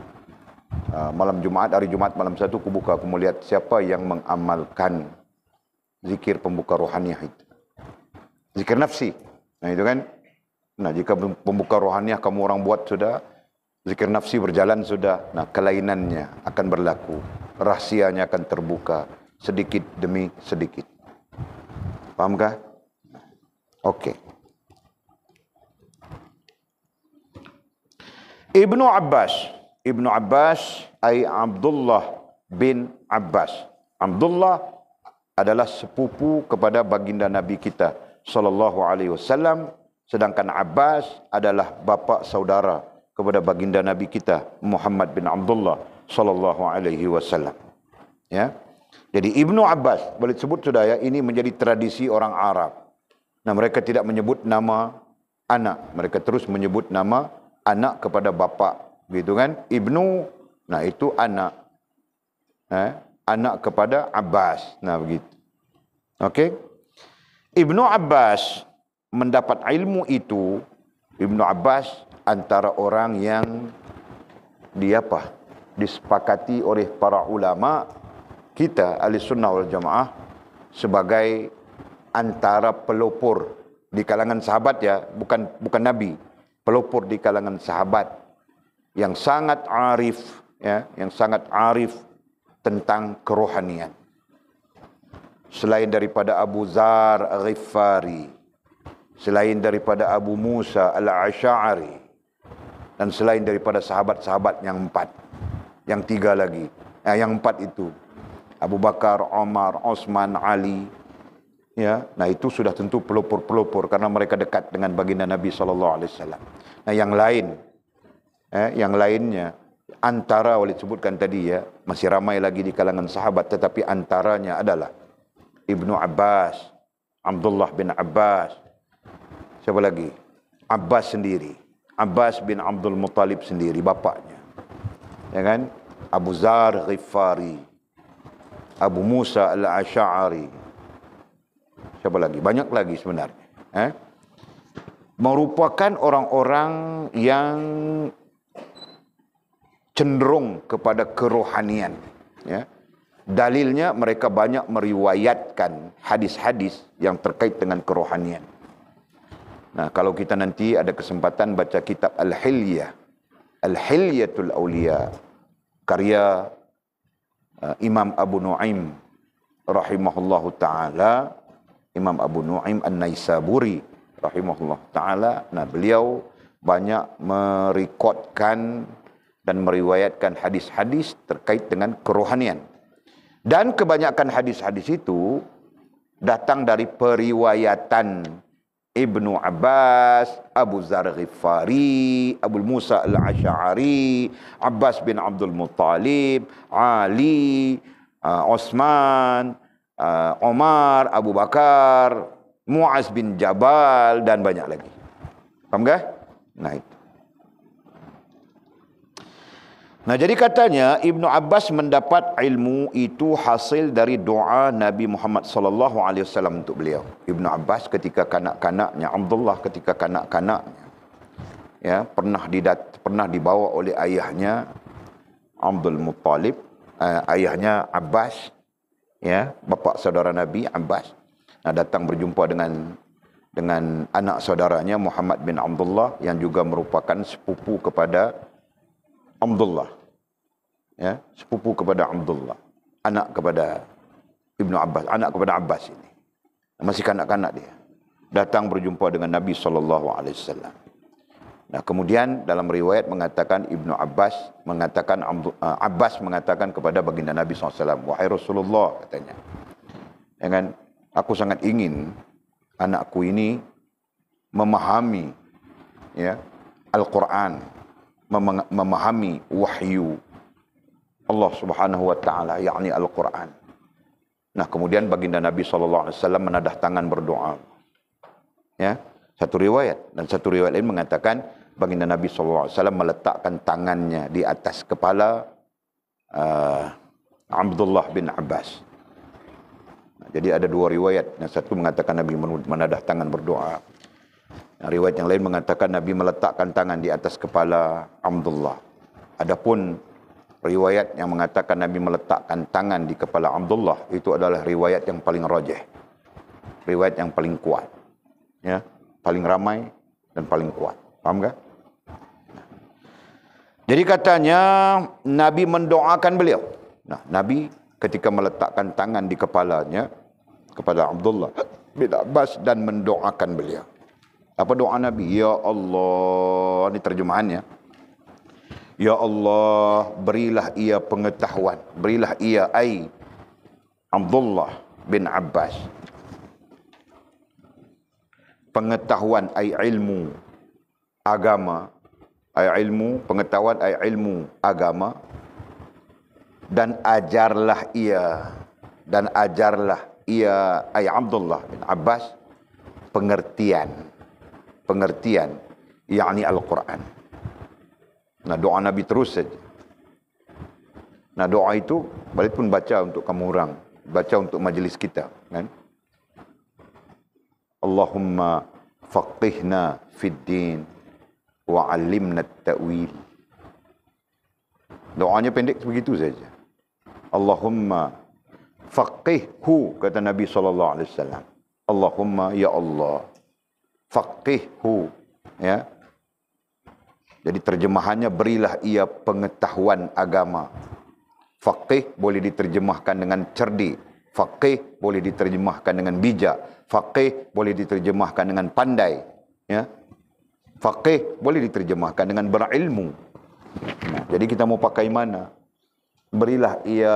[SPEAKER 1] malam Jumaat, hari Jumaat malam 1 aku buka, aku mau lihat siapa yang mengamalkan zikir pembuka rohaniah itu. Zikir nafsi. Nah, itu kan. Nah, jika pembuka rohaniah kamu orang buat sudah, zikir nafsi berjalan sudah, nah kelainannya akan berlaku. Rahsianya akan terbuka sedikit demi sedikit. Fahamkah? Okey. Ibnu Abbas ay Abdullah bin Abbas. Abdullah adalah sepupu kepada baginda Nabi kita sallallahu alaihi wasallam, sedangkan Abbas adalah bapa saudara kepada baginda Nabi kita Muhammad bin Abdullah sallallahu alaihi wasallam. Ya. Jadi Ibnu Abbas boleh sebut sudah ya, ini menjadi tradisi orang Arab. Nah, mereka tidak menyebut nama anak, mereka terus menyebut nama anak kepada bapa, gitu kan? Ibnu, nah itu anak. Anak kepada Abbas. Nah, begitu. Okey. Ibnu Abbas mendapat ilmu itu, Ibnu Abbas antara orang yang disepakati oleh para ulama kita ahli sunnah wal jamaah sebagai antara pelopor di kalangan sahabat, ya, bukan nabi, pelopor di kalangan sahabat yang sangat arif, ya, yang sangat arif tentang kerohanian. Selain daripada Abu Zar Al-Ghifari, selain daripada Abu Musa Al-Asy'ari, dan selain daripada sahabat-sahabat yang 4, yang 3 lagi, yang 4 itu Abu Bakar, Umar, Osman, Ali, ya, nah itu sudah tentu pelopor-pelopor karena mereka dekat dengan baginda Nabi SAW. Nah, yang lain, yang lainnya antara boleh disebutkan tadi, ya, masih ramai lagi di kalangan sahabat, tetapi antaranya adalah Ibnu Abbas, Abdullah bin Abbas, siapa lagi? Abbas sendiri, Abbas bin Abdul Muttalib sendiri, bapaknya, ya kan? Abu Zar Ghifari, Abu Musa Al-Asy'ari, siapa lagi? Banyak lagi sebenarnya. Merupakan orang-orang yang cenderung kepada kerohanian. Ya. Dalilnya mereka banyak meriwayatkan hadis-hadis yang terkait dengan kerohanian. Nah, kalau kita nanti ada kesempatan baca kitab Al-Hilyah, Al-Hilyatul Awliya, karya Imam Abu Nu'aim rahimahullahu ta'ala, Imam Abu Nu'aim An-Naisaburi rahimahullahu ta'ala. Nah, beliau banyak merekodkan dan meriwayatkan hadis-hadis terkait dengan kerohanian. Dan kebanyakan hadis-hadis itu datang dari periwayatan Ibnu Abbas, Abu Zar Ghifari, Abu Musa Al-Asy'ari, Abbas bin Abdul Muttalib, Ali, Osman, Omar, Abu Bakar, Muaz bin Jabal, dan banyak lagi. Faham tak? Nah, itu. Nah, jadi katanya Ibnu Abbas mendapat ilmu itu hasil dari doa Nabi Muhammad sallallahu alaihi wasallam untuk beliau. Ibnu Abbas ketika kanak-kanaknya, Abdullah ketika kanak-kanaknya, ya, pernah dibawa oleh ayahnya Abdul Muttalib, ayahnya Abbas, ya, bapa saudara Nabi Abbas. Nah, datang berjumpa dengan anak saudaranya Muhammad bin Abdullah yang juga merupakan sepupu kepada Abdullah. Ya, sepupu kepada Abdullah, anak kepada Ibnu Abbas, anak kepada Abbas ini. Masih kanak-kanak dia. Datang berjumpa dengan Nabi SAW. Nah, kemudian dalam riwayat mengatakan Ibnu Abbas mengatakan, Abbas mengatakan kepada baginda Nabi SAW, "Wahai Rasulullah," katanya, ya kan, "aku sangat ingin anakku ini memahami, ya, Al-Quran, memahami wahyu Allah Subhanahu wa taala, yakni Al-Quran." Nah, kemudian baginda Nabi SAW menadah tangan berdoa. Ya, satu riwayat, dan satu riwayat lain mengatakan baginda Nabi SAW meletakkan tangannya di atas kepala Abdullah bin Abbas. Jadi ada dua riwayat. Yang satu mengatakan Nabi menadah tangan berdoa. Riwayat yang lain mengatakan Nabi meletakkan tangan di atas kepala Abdullah. Adapun riwayat yang mengatakan Nabi meletakkan tangan di kepala Abdullah, itu adalah riwayat yang paling rajih. Riwayat yang paling kuat. Ya, paling ramai dan paling kuat. Paham tak? Jadi katanya Nabi mendoakan beliau. Nah, Nabi ketika meletakkan tangan di kepalanya kepada Abdullah bin Abbas dan mendoakan beliau. Apa doa Nabi? Ya Allah, ini terjemahannya. Ya Allah, berilah ia pengetahuan, berilah ia Abdullah bin Abbas pengetahuan ilmu agama, ilmu pengetahuan ilmu agama, dan ajarlah ia Abdullah bin Abbas pengertian yakni Al-Quran. Nah, doa Nabi terus saja. Nah, doa itu balik pun baca untuk kamu orang, baca untuk majlis kita, kan? Allahumma faqihna fid din wa 'allimna at-ta'wil. Doanya pendek begitu saja. Allahumma faqihhu, kata Nabi SAW. Allahumma, ya Allah, faqihhu, ya. Jadi terjemahannya berilah ia pengetahuan agama. Faqih boleh diterjemahkan dengan cerdik. Faqih boleh diterjemahkan dengan bijak. Faqih boleh diterjemahkan dengan pandai. Ya. Faqih boleh diterjemahkan dengan berilmu. Nah, jadi kita mau pakai mana? Berilah ia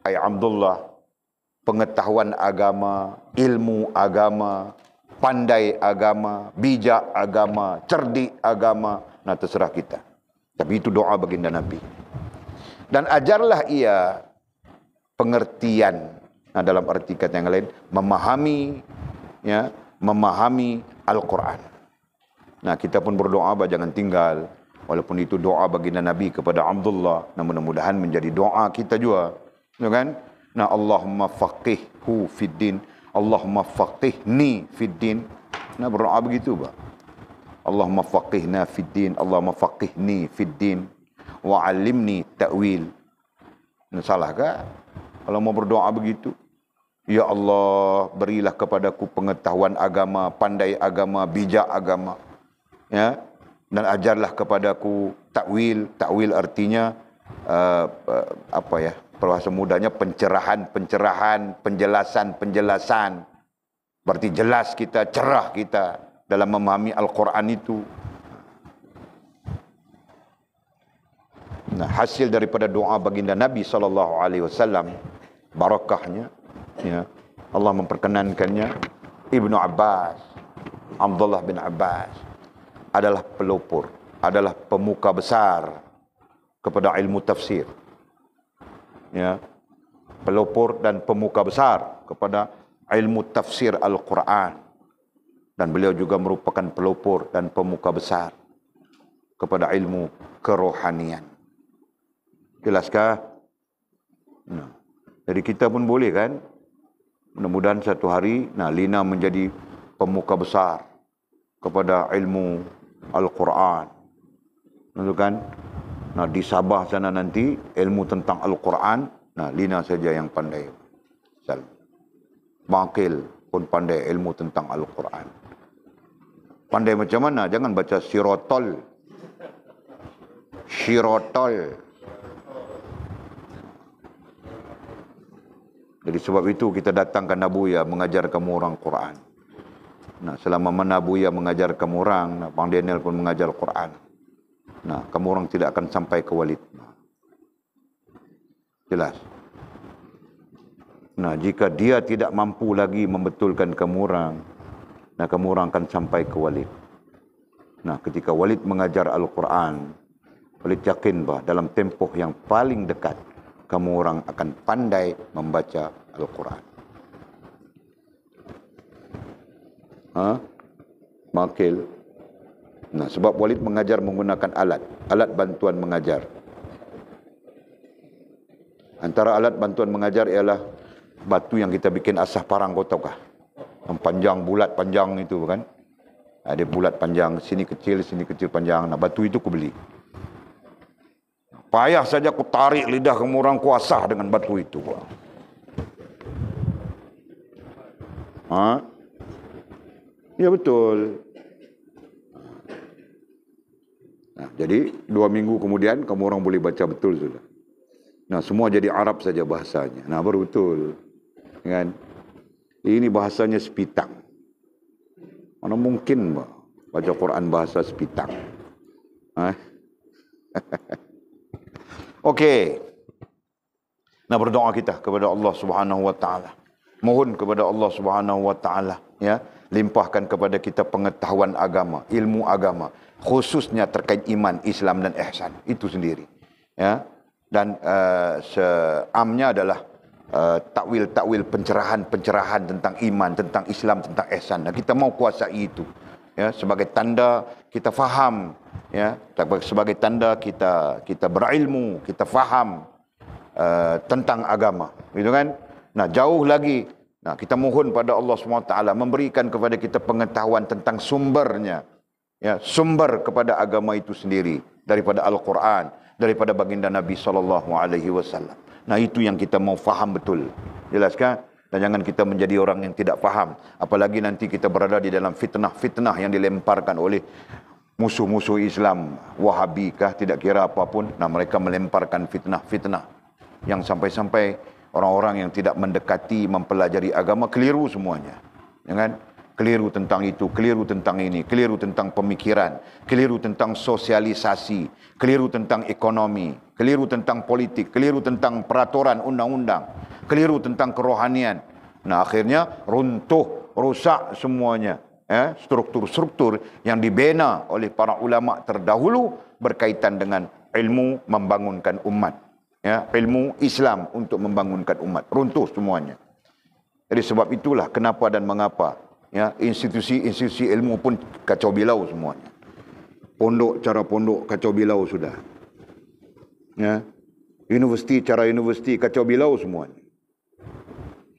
[SPEAKER 1] Abdullah pengetahuan agama, ilmu agama, pandai agama, bijak agama, cerdik agama. Nah, terserah kita. Tapi itu doa baginda Nabi. Dan ajarlah ia pengertian. Nah, dalam arti kata yang lain, memahami, ya, memahami Al-Quran. Nah, kita pun berdoa, jangan tinggal. Walaupun itu doa baginda Nabi kepada Abdullah, nah, mudah-mudahan menjadi doa kita juga, ya kan? Nah, Allahumma faqihhu fid din, Allahumma faqihni fid din. Nah, berdoa begitu, Pak. Allahumma faqihna fid din, Allahumma faqihni fid din wa 'allimni ta'wil. Nah, salahkah kalau mau berdoa begitu? Ya Allah, berilah kepadaku pengetahuan agama, pandai agama, bijak agama. Ya, dan ajarlah kepadaku takwil. Takwil artinya apa ya? Bahasa mudanya pencerahan, penjelasan. Berarti jelas kita, cerah kita dalam memahami Al-Quran itu. Nah, hasil daripada doa baginda Nabi SAW, barakahnya, ya, Allah memperkenankannya, Ibnu Abbas, Abdullah bin Abbas, adalah pelopor, adalah pemuka besar kepada ilmu tafsir. Ya, pelopor dan pemuka besar kepada ilmu tafsir Al-Quran. Dan beliau juga merupakan pelopor dan pemuka besar kepada ilmu kerohanian. Jelaskah? Nah, jadi kita pun boleh, kan? Mudah-mudahan satu hari, nah, Lina menjadi pemuka besar kepada ilmu Al-Quran. Betul kan? Nah, di Sabah sana nanti ilmu tentang Al-Quran, nah, Lina saja yang pandai. Makil pun pandai ilmu tentang Al-Quran. Pandai macam mana? Jangan baca Sirotol. Jadi sebab itu kita datangkan Nabuya mengajar kamu orang Quran. Nah, selama mana Nabuya mengajar kamu orang, nah, Bang Daniel pun mengajar Quran. Nah, kamu orang tidak akan sampai ke walid. Jelas. Nah, jika dia tidak mampu lagi membetulkan kamu orang, nah, kamu orang akan sampai ke walid. Nah, ketika walid mengajar Al-Quran, walid yakin bahawa dalam tempoh yang paling dekat, kamu orang akan pandai membaca Al-Quran. Makil. Nah, sebab Walid mengajar menggunakan alat bantuan mengajar. Antara alat bantuan mengajar ialah batu yang kita bikin asah parang, kau tahu kah? Yang panjang, bulat panjang itu kan. Ada bulat panjang, sini kecil panjang. Nah, batu itu ku beli. Payah saja ku tarik lidah kamu orang, ku asah dengan batu itu. Ha? Ya betul. Nah, jadi 2 minggu kemudian kamu orang boleh baca betul sudah. Nah, semua jadi Arab saja bahasanya. Nah, baru betul. Kan? Ini bahasanya sepitang. Mana mungkin baca Quran bahasa sepitang. Okey. Nah, berdoa kita kepada Allah Subhanahu wa taala. Mohon kepada Allah Subhanahu wa taala, ya, limpahkan kepada kita pengetahuan agama, ilmu agama, khususnya terkait iman, Islam dan ihsan. Itu sendiri. Ya. Dan seamnya adalah takwil-takwil pencerahan tentang iman, tentang Islam, tentang ihsan. Nah, kita mau kuasai itu, ya, sebagai tanda kita faham, ya, sebagai tanda kita berilmu, kita faham tentang agama, gitu kan? Nah, jauh lagi, nah, kita mohon pada Allah SWT memberikan kepada kita pengetahuan tentang sumbernya, ya, sumber kepada agama itu sendiri daripada Al-Quran, daripada baginda Nabi SAW. Nah, itu yang kita mau faham betul. Jelas kan? Dan jangan kita menjadi orang yang tidak faham. Apalagi nanti kita berada di dalam fitnah-fitnah yang dilemparkan oleh musuh-musuh Islam. Wahabi kah, tidak kira apapun. Nah, mereka melemparkan fitnah-fitnah yang sampai-sampai orang-orang yang tidak mendekati, mempelajari agama, keliru semuanya. Jangan keliru tentang itu, keliru tentang ini, keliru tentang pemikiran, keliru tentang sosialisasi, keliru tentang ekonomi, keliru tentang politik, keliru tentang peraturan undang-undang, keliru tentang kerohanian. Nah, akhirnya runtuh, rusak semuanya. Struktur-struktur yang dibina oleh para ulama terdahulu berkaitan dengan ilmu membangunkan umat. Ya, ilmu Islam untuk membangunkan umat. Runtuh semuanya. Jadi sebab itulah kenapa dan mengapa, ya, institusi-institusi ilmu pun kacau bilau semuanya. Cara pondok kacau bilau sudah. Ya. Cara universiti kacau bilau semuanya.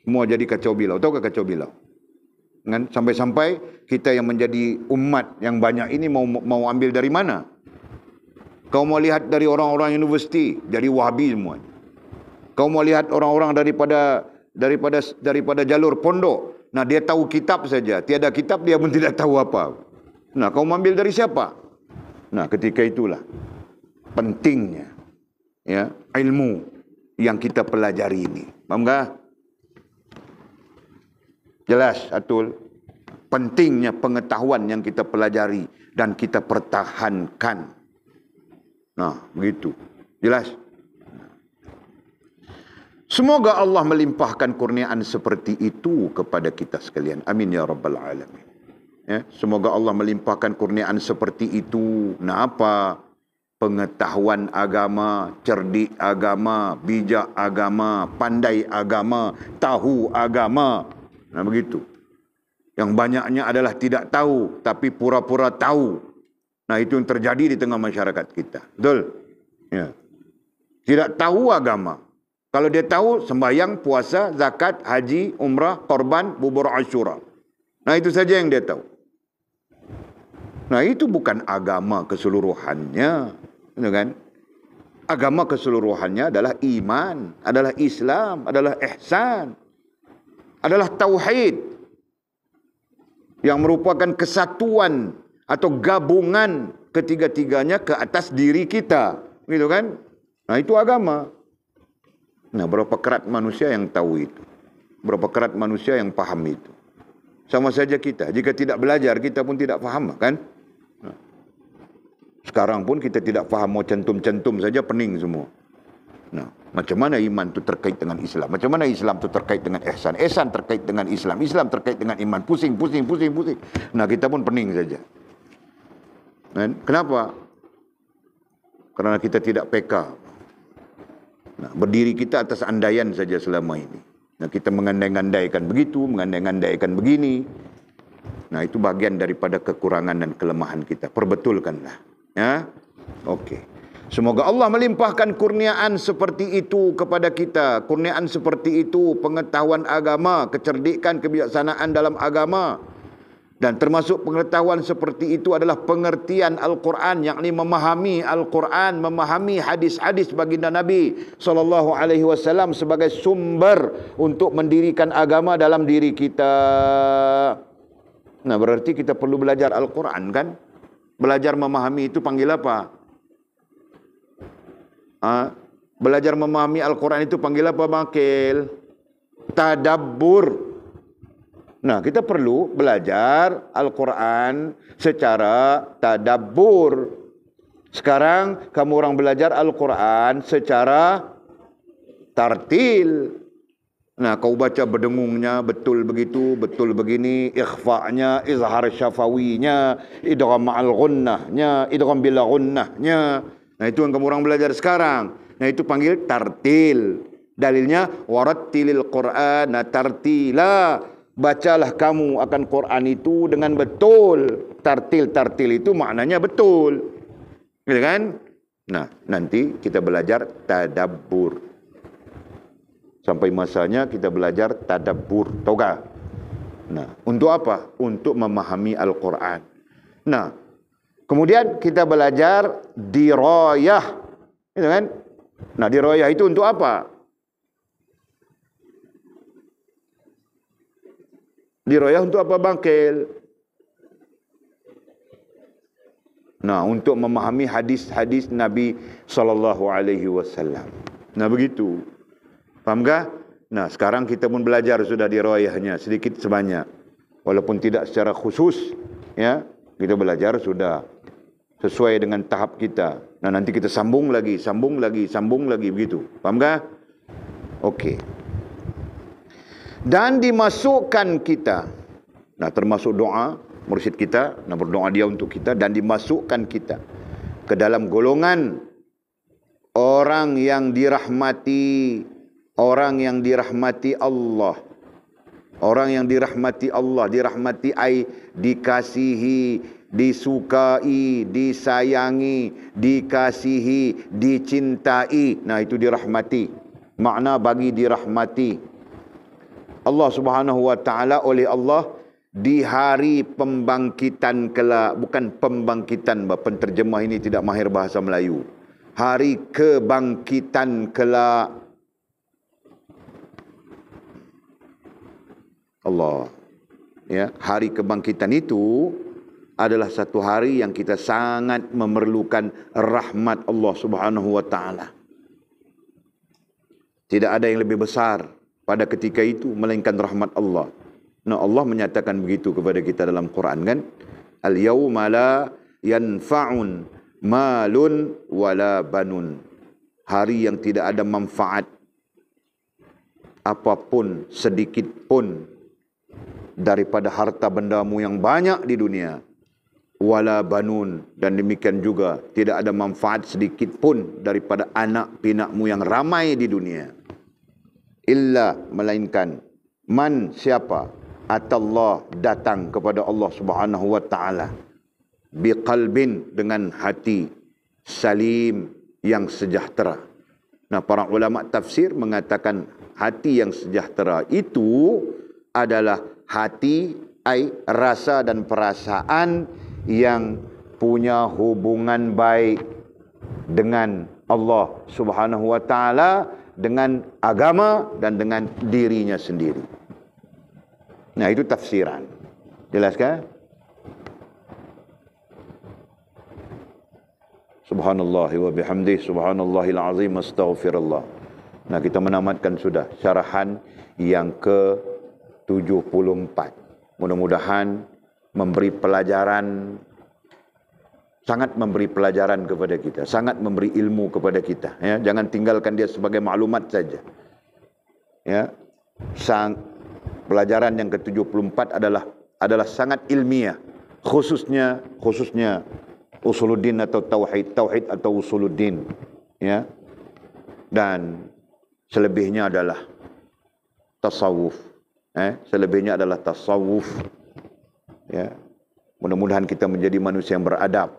[SPEAKER 1] Semua jadi kacau bilau. Tahu ke kacau bilau? Kan? Sampai-sampai kita yang menjadi umat yang banyak ini mau ambil dari mana? Kau mau lihat dari orang-orang universiti jadi Wahabi semuanya. Kau mau lihat orang-orang daripada jalur pondok. Nah, dia tahu kitab saja, tiada kitab dia pun tidak tahu apa. Nah, kau ambil dari siapa? Nah, ketika itulah pentingnya, ya, ilmu yang kita pelajari ini. Faham tak? Jelas, Atul. Pentingnya pengetahuan yang kita pelajari dan kita pertahankan. Nah, begitu. Jelas? Semoga Allah melimpahkan kurniaan seperti itu kepada kita sekalian. Amin ya rabbal alamin. Ya, semoga Allah melimpahkan kurniaan seperti itu. Nah, apa? Pengetahuan agama, cerdik agama, bijak agama, pandai agama, tahu agama. Nah, begitu. Yang banyaknya adalah tidak tahu, tapi pura-pura tahu. Nah, itu yang terjadi di tengah masyarakat kita. Betul? Ya. Tidak tahu agama. Kalau dia tahu sembahyang, puasa, zakat, haji, umrah, korban, bubur Asyura. Nah, itu saja yang dia tahu. Nah, itu bukan agama keseluruhannya. Kan? Agama keseluruhannya adalah iman, adalah Islam, adalah ihsan, adalah tauhid. Yang merupakan kesatuan atau gabungan ketiga-tiganya ke atas diri kita. Gitu kan? Nah, itu agama. Nah, berapa kerat manusia yang tahu itu? Berapa kerat manusia yang paham itu? Sama saja kita. Jika tidak belajar, kita pun tidak faham, kan? Nah, sekarang pun kita tidak faham, mau cantum-cantum saja pening semua. Nah, macam mana iman itu terkait dengan Islam? Macam mana Islam itu terkait dengan ihsan? Ihsan terkait dengan Islam. Islam terkait dengan iman. Pusing. Nah, kita pun pening saja. Dan kenapa? Karena kita tidak peka. Nah, berdiri kita atas andaian saja selama ini. Nah, kita mengandai-andaikan begitu, mengandai-andaikan begini. Nah, itu bagian daripada kekurangan dan kelemahan kita. Perbetulkanlah. Ya. Okey. Semoga Allah melimpahkan kurniaan seperti itu kepada kita. Kurniaan seperti itu, pengetahuan agama, kecerdikan, kebijaksanaan dalam agama. Dan termasuk pengetahuan seperti itu adalah pengertian Al-Quran, yakni memahami Al-Quran, memahami hadis-hadis baginda Nabi SAW sebagai sumber untuk mendirikan agama dalam diri kita. Nah, berarti kita perlu belajar Al-Quran, kan? Belajar memahami itu panggil apa? Belajar memahami Al-Quran itu panggil apa, Makil? Tadabbur. Nah, kita perlu belajar Al-Quran secara tadabbur. Sekarang kamu orang belajar Al-Quran secara tartil. Nah, kau baca berdengungnya, betul begitu, betul begini, ikhfa'nya, izhar syafawinya, idgham ma'al gunnahnya, idgham bila gunnahnya. Nah, itu yang kamu orang belajar sekarang. Nah, itu panggil tartil. Dalilnya warattilil Qur'ana tartila. Bacalah kamu akan Quran itu dengan betul. Tartil itu maknanya betul. Gitu kan? Nah, nanti kita belajar tadabbur. Sampai masanya kita belajar tadabbur. Tahu tak? Nah, untuk apa? Untuk memahami Al-Quran. Nah, kemudian kita belajar dirayah. Gitu kan? Nah, dirayah itu untuk apa? Dirayah untuk apa, Bangkil? Nah, untuk memahami hadis-hadis Nabi SAW. Nah, begitu. Faham tak? Nah, sekarang kita pun belajar sudah dirayahnya sedikit sebanyak. Walaupun tidak secara khusus, ya, kita belajar sudah sesuai dengan tahap kita. Nah, nanti kita sambung lagi begitu. Faham tak? Okey. Dan dimasukkan kita, nah termasuk doa mursyid kita, nah berdoa dia untuk kita, dan dimasukkan kita ke dalam golongan orang yang dirahmati, orang yang dirahmati Allah. Orang yang dirahmati Allah, dirahmati ai dikasihi, disukai, disayangi, dikasihi, dicintai. Nah, itu dirahmati. Makna bagi dirahmati. Allah Subhanahu wa taala oleh Allah di hari pembangkitan kelak, bukan pembangkitan, penterjemah ini tidak mahir bahasa Melayu. Hari kebangkitan kelak. Allah. Ya, hari kebangkitan itu adalah satu hari yang kita sangat memerlukan rahmat Allah Subhanahu wa taala. Tidak ada yang lebih besar pada ketika itu melainkan rahmat Allah. Nah, Allah menyatakan begitu kepada kita dalam Quran, kan? Al-yawma la yanfa'un malun wala banun. Hari yang tidak ada manfaat apapun, sedikit pun daripada harta bendamu yang banyak di dunia. Wala banun, dan demikian juga tidak ada manfaat sedikit pun daripada anak pinakmu yang ramai di dunia. Illa, melainkan man, siapa, atallah, datang kepada Allah Subhanahu wa taala biqalbin, dengan hati salim, yang sejahtera. Nah, para ulama tafsir mengatakan hati yang sejahtera itu adalah hati ai rasa dan perasaan yang punya hubungan baik dengan Allah Subhanahu wa taala, dengan agama, dan dengan dirinya sendiri. Nah, itu tafsiran. Jelas kan? Subhanallah wa bihamdih, subhanallahil azim, astaghfirullah. Nah, kita menamatkan sudah syarahan yang ke-74. Mudah-mudahan memberi pelajaran, sangat memberi pelajaran kepada kita, sangat memberi ilmu kepada kita. Ya, jangan tinggalkan dia sebagai maklumat saja. Ya, pelajaran yang ke-74 adalah sangat ilmiah, khususnya usuluddin atau tauhid atau usuluddin. Ya, dan selebihnya adalah tasawuf. Selebihnya adalah tasawuf. Ya. Mudah-mudahan kita menjadi manusia yang beradab,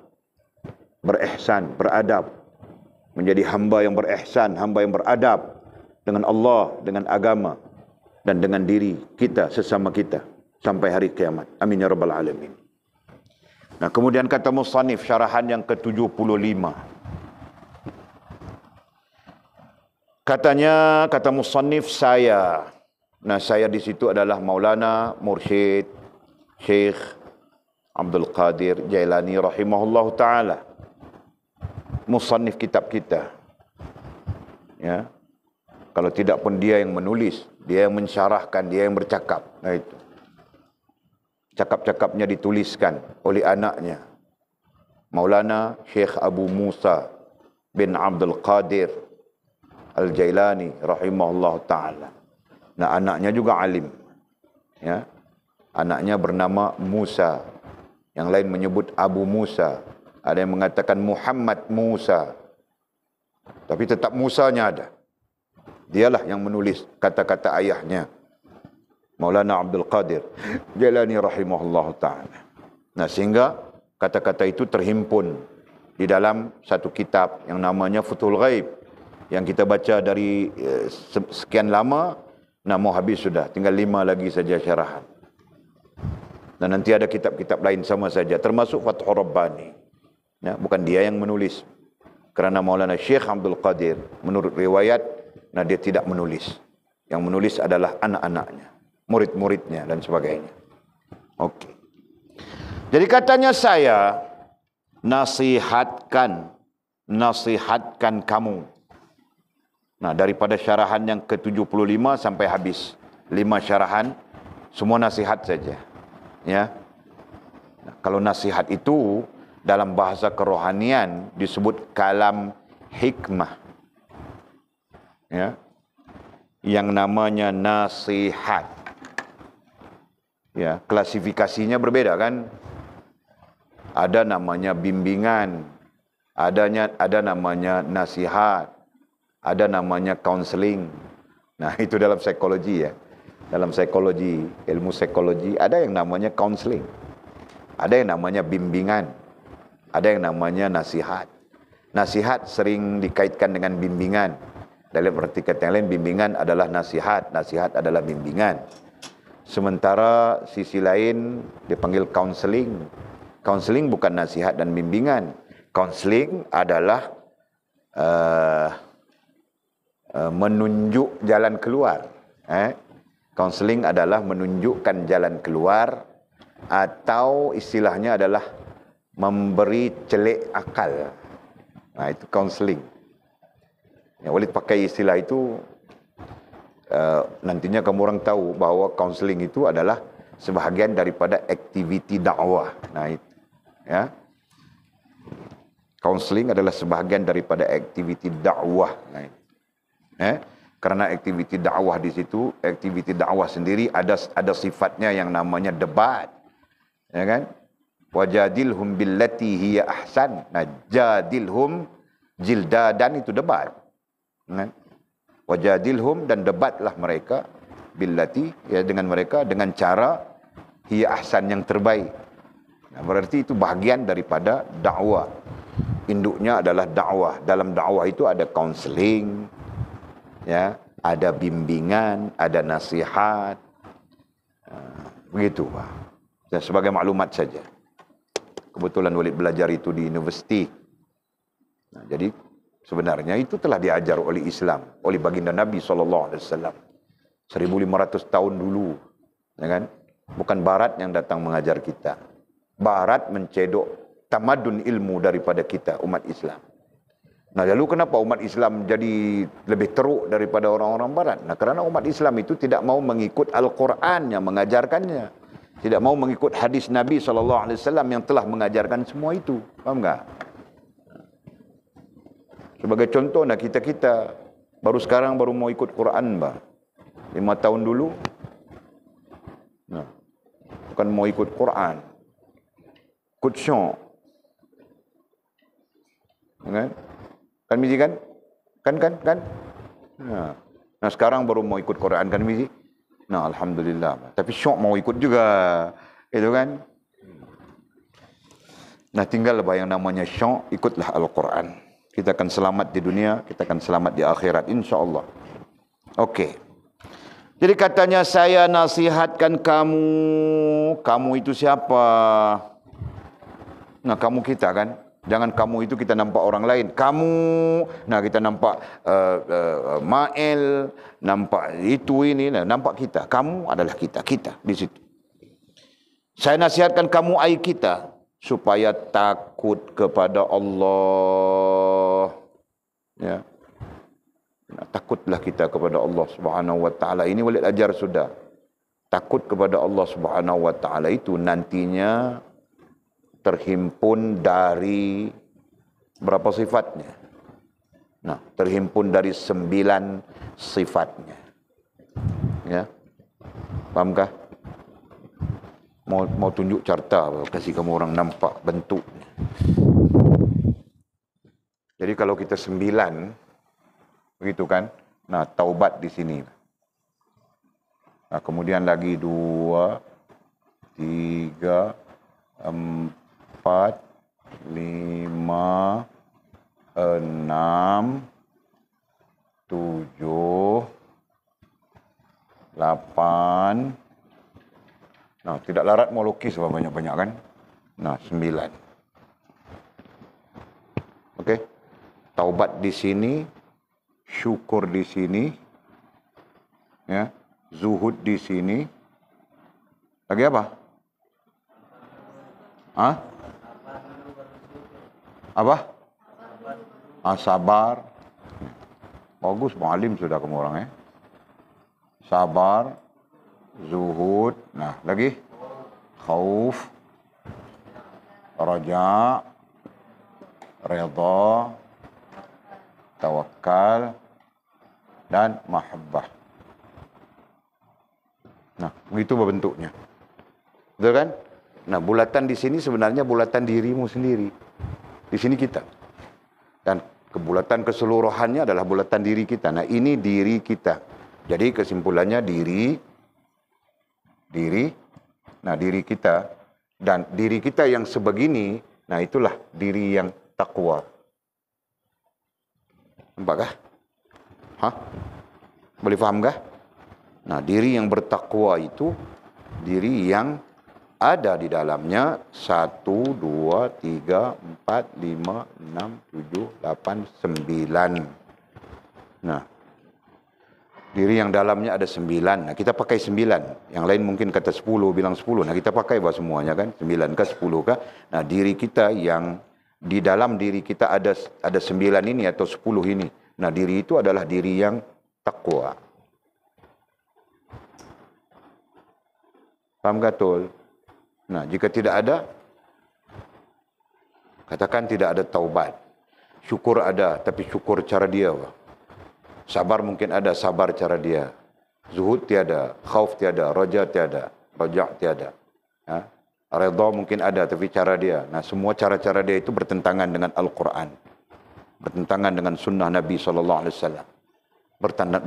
[SPEAKER 1] berihsan, beradab, menjadi hamba yang berihsan, hamba yang beradab dengan Allah, dengan agama, dan dengan diri kita, sesama kita, sampai hari kiamat. Amin ya rabbal alamin. Nah, kemudian kata musannif, syarahan yang ke-75. Katanya, kata musannif, saya. Nah, saya di situ adalah Maulana Mursyid Syekh Abdul Qadir Jailani rahimahullahu taala, musannif kitab kita. Ya. Kalau tidak pun dia yang menulis, dia yang mensyarahkan, dia yang bercakap. Nah itu. Cakap-cakapnya dituliskan oleh anaknya, Maulana Syekh Abu Musa bin Abdul Qadir Al-Jailani rahimahullahu taala. Nah, anaknya juga alim. Ya. Anaknya bernama Musa. Yang lain menyebut Abu Musa. Ada yang mengatakan Muhammad Musa. Tapi tetap Musanya ada. Dialah yang menulis kata-kata ayahnya, Maulana Abdul Qadir Jailani rahimahullahu ta'ala. Nah, sehingga kata-kata itu terhimpun di dalam satu kitab yang namanya Futhul Ghaib, yang kita baca dari sekian lama. Nah, mau habis sudah, tinggal 5 lagi saja syarahan. Dan nanti ada kitab-kitab lain sama saja, termasuk Fathur Rabbani. Ya, bukan dia yang menulis. Kerana Maulana Syekh Abdul Qadir, menurut riwayat, nah dia tidak menulis. Yang menulis adalah anak-anaknya, murid-muridnya dan sebagainya. Okey. Jadi katanya saya nasihatkan kamu. Nah, daripada syarahan yang ke-75 sampai habis 5 syarahan, semua nasihat saja. Ya. Nah, kalau nasihat itu dalam bahasa kerohanian disebut kalam hikmah. Ya. Yang namanya nasihat. Ya, klasifikasinya berbeda kan? Ada namanya bimbingan, ada namanya nasihat, ada namanya counseling. Nah, itu dalam psikologi ya. Dalam psikologi, ilmu psikologi, ada yang namanya counseling. Ada yang namanya bimbingan. Ada yang namanya nasihat. Nasihat sering dikaitkan dengan bimbingan. Dalam arti kata yang lain, bimbingan adalah nasihat. Nasihat adalah bimbingan. Sementara sisi lain dipanggil counseling. Counseling bukan nasihat dan bimbingan. Counseling adalah menunjuk jalan keluar. Counseling adalah menunjukkan jalan keluar, atau istilahnya adalah memberi celik akal. Nah, itu counseling. Yang Walid pakai istilah itu, nantinya kamu orang tahu bahawa counseling itu adalah sebahagian daripada aktiviti dakwah. Nah, itu. Ya. Counseling adalah sebahagian daripada aktiviti dakwah. Nah, itu. Karena aktiviti dakwah di situ, aktiviti dakwah sendiri ada sifatnya yang namanya debat. Ya kan? Wajadilhum billati hiya ahsan. Nah, jadilhum jildadan itu debat. Kan? Wajadilhum, dan debatlah mereka billati, ya, dengan mereka dengan cara hiya ahsan, yang terbaik. Nah, berarti itu bahagian daripada dakwah. Induknya adalah dakwah. Dalam dakwah itu ada counseling, ya, ada bimbingan, ada nasihat. Begitu, Pak. Dan sebagai maklumat saja. Kebetulan Walid belajar itu di universiti. Nah, jadi sebenarnya itu telah diajar oleh Islam, oleh baginda Nabi SAW 1500 tahun dulu, ya kan? Bukan Barat yang datang mengajar kita. Barat mencedok tamadun ilmu daripada kita, umat Islam. Nah, lalu kenapa umat Islam jadi lebih teruk daripada orang-orang Barat? Nah, kerana umat Islam itu tidak mau mengikut Al-Quran yang mengajarkannya. Tidak mau mengikut hadis Nabi SAW yang telah mengajarkan semua itu. Faham tak? Sebagai contoh, nah kita baru sekarang baru mau ikut Quran, bah. 5 tahun dulu. Nah, bukan mau ikut Quran. Ikut syok. Kan? Kan misi kan? Kan? Nah, sekarang baru mau ikut Quran kan misi? Nah, alhamdulillah. Tapi syok mau ikut juga. Itu kan? Nah, tinggal yang namanya syok, ikutlah Al-Quran. Kita akan selamat di dunia, kita akan selamat di akhirat, insya-Allah. Okey. Jadi katanya, saya nasihatkan kamu. Kamu itu siapa? Nah, kamu kita kan. Jangan kamu itu kita nampak orang lain. Kamu, nah kita nampak Mael, nampak itu ini, nah, nampak kita. Kamu adalah kita di situ. Saya nasihatkan kamu ai kita supaya takut kepada Allah. Ya. Nah, takutlah kita kepada Allah Subhanahu wa taala. Ini walid ajar sudah. Takut kepada Allah Subhanahu wa taala itu nantinya terhimpun dari berapa sifatnya? Nah, terhimpun dari 9 sifatnya. Ya. Fahamkah? Mau tunjuk carta, kasih kamu orang nampak bentuknya. Jadi kalau kita 9, begitu kan? Nah, taubat di sini. Nah, kemudian lagi 2, 3, 4, 5, 6, 7, 8. Nah, tidak larat mau lukis banyak-banyak kan? Nah, 9. Okey. Taubat di sini, syukur di sini, ya, zuhud di sini. Lagi apa? Hah? Apa? Sabar. Bagus, mu'alim sudah kamu orang Sabar, zuhud, nah lagi khauf, raja, redha, tawakal, dan mahabbah. Nah, begitu bentuknya. Betul kan? Nah, bulatan di sini sebenarnya bulatan dirimu sendiri. Di sini kita. Dan kebulatan keseluruhannya adalah bulatan diri kita. Nah, ini diri kita. Jadi kesimpulannya diri. Nah, diri kita. Dan diri kita yang sebegini, nah itulah diri yang takwa. Nampakkah? Hah? Boleh faham kah? Nah, diri yang bertakwa itu diri yang ada di dalamnya 1, 2, 3, 4, 5, 6, 7, 8, 9. Nah, diri yang dalamnya ada 9. Nah, kita pakai 9. Yang lain mungkin kata 10, bilang 10. Nah, kita pakai semuanya kan? 9 kah, 10 kah? Nah, diri kita yang di dalam diri kita ada 9 ini atau 10 ini. Nah, diri itu adalah diri yang takwa. Faham betul? Nah, jika tidak ada, katakan tidak ada taubat. Syukur ada, tapi syukur cara dia. Sabar mungkin ada, sabar cara dia. Zuhud tiada, khauf tiada, raja tiada, raja tiada. Redha mungkin ada, tapi cara dia. Nah, semua cara-cara dia itu bertentangan dengan Al-Quran. Bertentangan dengan sunnah Nabi SAW.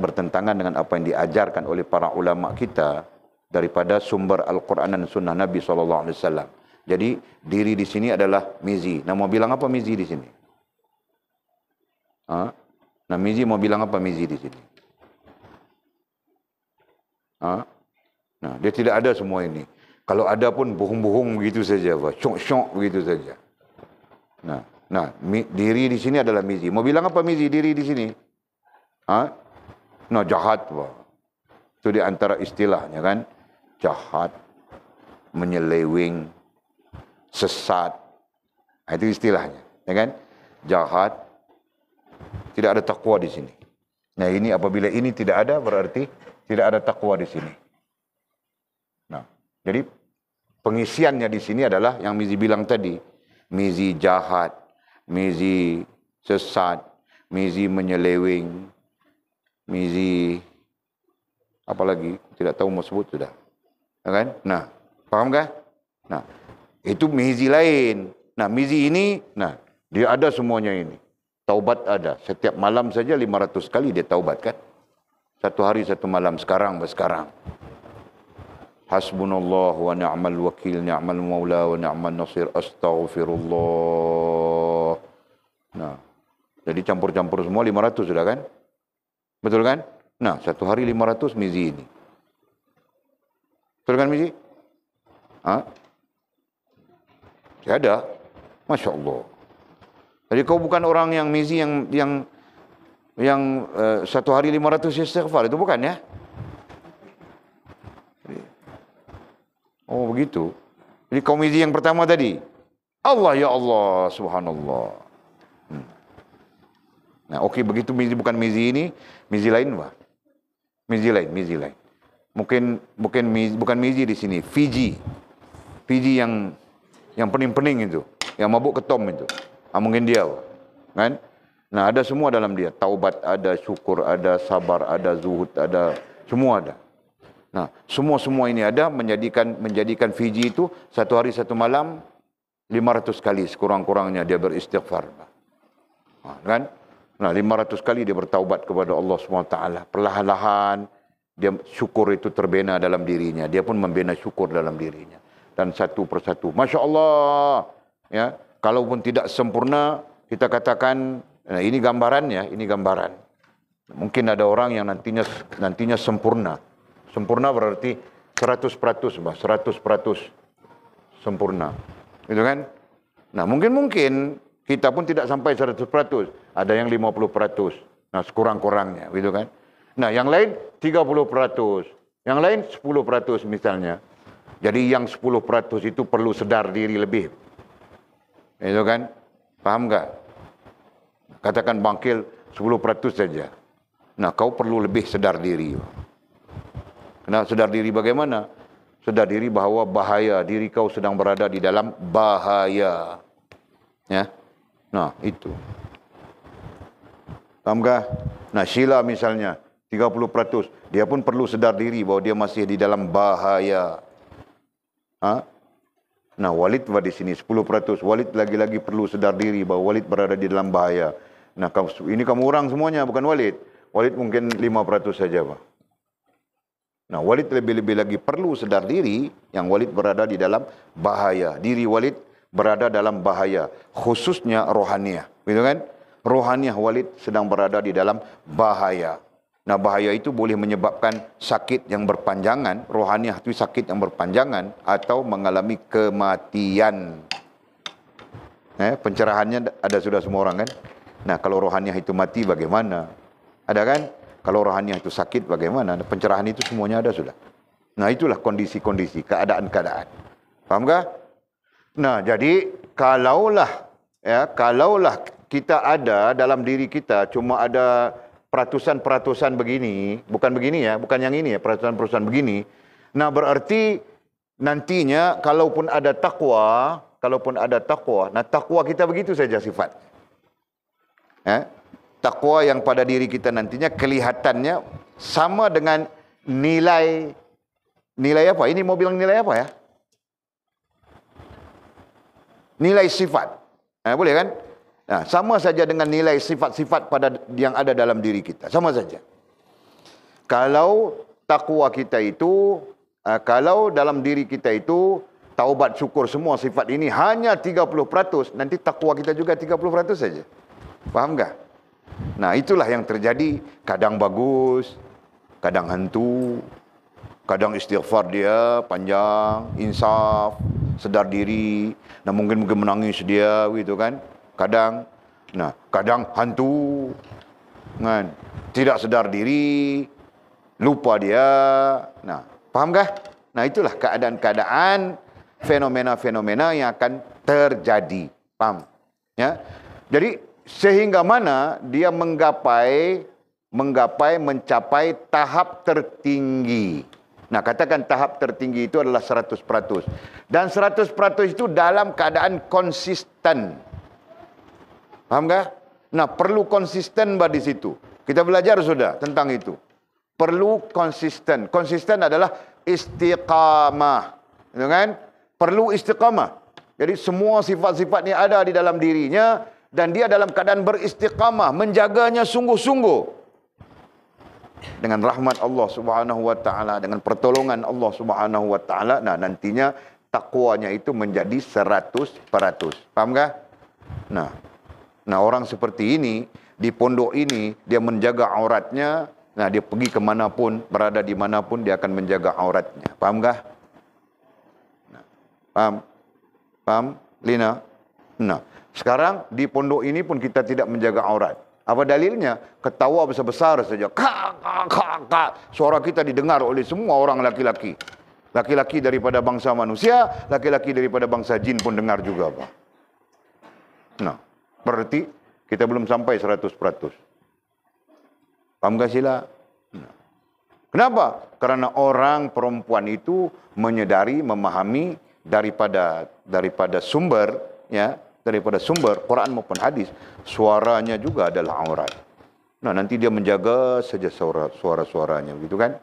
[SPEAKER 1] Bertentangan dengan apa yang diajarkan oleh para ulama kita daripada sumber Al-Quran dan sunnah Nabi SAW. Jadi, diri di sini adalah mizi. Nah, mau bilang apa mizi di sini? Nah, mizi mau bilang apa mizi di sini? Nah, dia tidak ada semua ini. Kalau ada pun bohong-bohong begitu saja, syok-syok begitu saja. Nah, diri di sini adalah mizi. Mau bilang apa mizi diri di sini? Nah, jahat, itu di antara istilahnya kan? Jahat, menyeleweng, sesat. Itu istilahnya, ya kan? Jahat, tidak ada takwa di sini. Nah, ini apabila ini tidak ada berarti tidak ada takwa di sini. Nah, jadi pengisiannya di sini adalah yang Mizi bilang tadi, mizi jahat, mizi sesat, mizi menyeleweng, mizi apalagi tidak tahu mau sebut sudah. Ya kan? Nah, paham kah? Nah, itu mizi lain. Nah, mizi ini, nah, dia ada semuanya ini. Taubat ada. Setiap malam saja 500 kali dia taubat kan? Satu hari satu malam, sekarang. Hasbunallah wa ni'mal wakil, ni'mal maula wa ni'mal nasir, astaghfirullah. Nah, jadi campur-campur semua 500 sudah kan? Betul kan? Nah, satu hari 500 mizi ini. Betul kan mizi? Ha? Saya ada. Masya Allah. Jadi kau bukan orang yang mizi yang satu hari 500 istighfar. Itu bukan ya? Oh begitu. Jadi kau mizi yang pertama tadi. Allah ya Allah. Subhanallah. Nah okey, begitu mizi bukan mizi ini. Mizi lain apa? Mizi lain. Bukan mizi di sini. Fiji yang pening-pening itu, yang mabuk ketom itu. Mungkin dia, kan? Nah, ada semua dalam dia. Taubat ada, syukur ada, sabar ada, zuhud ada, semua ada. Nah, semua ini ada menjadikan Fiji itu satu hari satu malam 500 kali sekurang-kurangnya dia beristighfar. Kan? Nah, 500 kali dia bertaubat kepada Allah SWT. Perlahan-lahan dia syukur itu terbina dalam dirinya. Dia pun membina syukur dalam dirinya. Dan satu persatu. Masya Allah. Ya, kalaupun tidak sempurna, kita katakan, nah ini gambarannya, ini gambaran. Mungkin ada orang yang nantinya sempurna. Sempurna berarti 100%, 100% sempurna. Gitu kan? Nah, mungkin kita pun tidak sampai 100%. Ada yang 50%. Nah, sekurang-kurangnya, gitu kan? Nah, yang lain 30%. Yang lain 10% misalnya. Jadi yang 10% itu perlu sedar diri lebih. Itu kan? Paham tak? Katakan bangkil 10% saja. Nah, kau perlu lebih sedar diri. Nah, sedar diri bagaimana? Sedar diri bahawa bahaya, diri kau sedang berada di dalam bahaya. Ya. Nah, itu. Paham tak? Nah, Sheila misalnya 30%, dia pun perlu sedar diri bahawa dia masih di dalam bahaya. Nah, Walid di sini 10%. Walid lagi-lagi perlu sedar diri bahawa Walid berada di dalam bahaya. Nah, ini kamu orang semuanya, bukan Walid. Walid mungkin 5% saja, Pak. Nah, Walid lebih-lebih lagi perlu sedar diri yang Walid berada di dalam bahaya. Diri Walid berada dalam bahaya, khususnya rohaniah. Gitu kan? Rohaniah Walid sedang berada di dalam bahaya. Nah, bahaya itu boleh menyebabkan sakit yang berpanjangan, rohaniah itu sakit yang berpanjangan, atau mengalami kematian. Pencerahannya ada sudah semua orang kan? Nah, kalau rohaniah itu mati bagaimana? Ada kan? Kalau rohaniah itu sakit bagaimana? Pencerahan itu semuanya ada sudah. Nah, itulah kondisi-kondisi, keadaan-keadaan. Faham tak? Nah, jadi kalaulah kita ada dalam diri kita cuma ada peratusan-peratusan begini, bukan begini ya, bukan yang ini ya, peratusan-peratusan begini. Nah, berarti nantinya kalaupun ada takwa, nah takwa kita begitu saja sifat. Takwa yang pada diri kita nantinya kelihatannya sama dengan nilai apa? Ini mau bilang nilai apa ya? Nilai sifat. Boleh kan? Nah, sama saja dengan nilai sifat-sifat pada yang ada dalam diri kita. Sama saja. Kalau takwa kita itu, kalau dalam diri kita itu, taubat syukur semua sifat ini hanya 30%, nanti takwa kita juga 30% saja. Faham tak? Nah, itulah yang terjadi. Kadang bagus, kadang hantu, kadang istighfar dia panjang, insaf, sedar diri. Nah, mungkin menangis dia, gitu kan? Kadang hantu, kan? Tidak sedar diri, lupa dia. Nah, paham kah? Nah, itulah keadaan-keadaan, fenomena-fenomena yang akan terjadi. Paham? Ya. Jadi sehingga mana dia mencapai tahap tertinggi. Nah, katakan tahap tertinggi itu adalah 100%. Dan 100% itu dalam keadaan konsisten. Paham tak? Nah, perlu konsisten di situ. Kita belajar sudah tentang itu. Perlu konsisten. Konsisten adalah istiqamah. Gitu kan? Perlu istiqamah. Jadi semua sifat-sifatnya ada di dalam dirinya dan dia dalam keadaan beristiqamah, menjaganya sungguh-sungguh. dengan rahmat Allah Subhanahu wa taala, dengan pertolongan Allah Subhanahu wa taala, nah nantinya takwanya itu menjadi 100%. Paham kah? Nah orang seperti ini di pondok ini dia menjaga auratnya. Nah dia pergi kemanapun, berada di manapun dia akan menjaga auratnya. Paham kah? Nah, paham Lina? Nah sekarang di pondok ini pun kita tidak menjaga aurat. Apa dalilnya? Ketawa besar-besar saja. Kak. Suara kita didengar oleh semua orang laki-laki. Laki-laki daripada bangsa manusia, laki-laki daripada bangsa jin pun dengar juga, Pak. Nah, berarti kita belum sampai 100%. Paham gak sila? Nah. Kenapa? Karena orang perempuan itu menyadari, memahami daripada sumber, ya, daripada sumber Quran maupun hadis, suaranya juga adalah aurat. Nah, nanti dia menjaga saja suara-suaranya, begitu kan?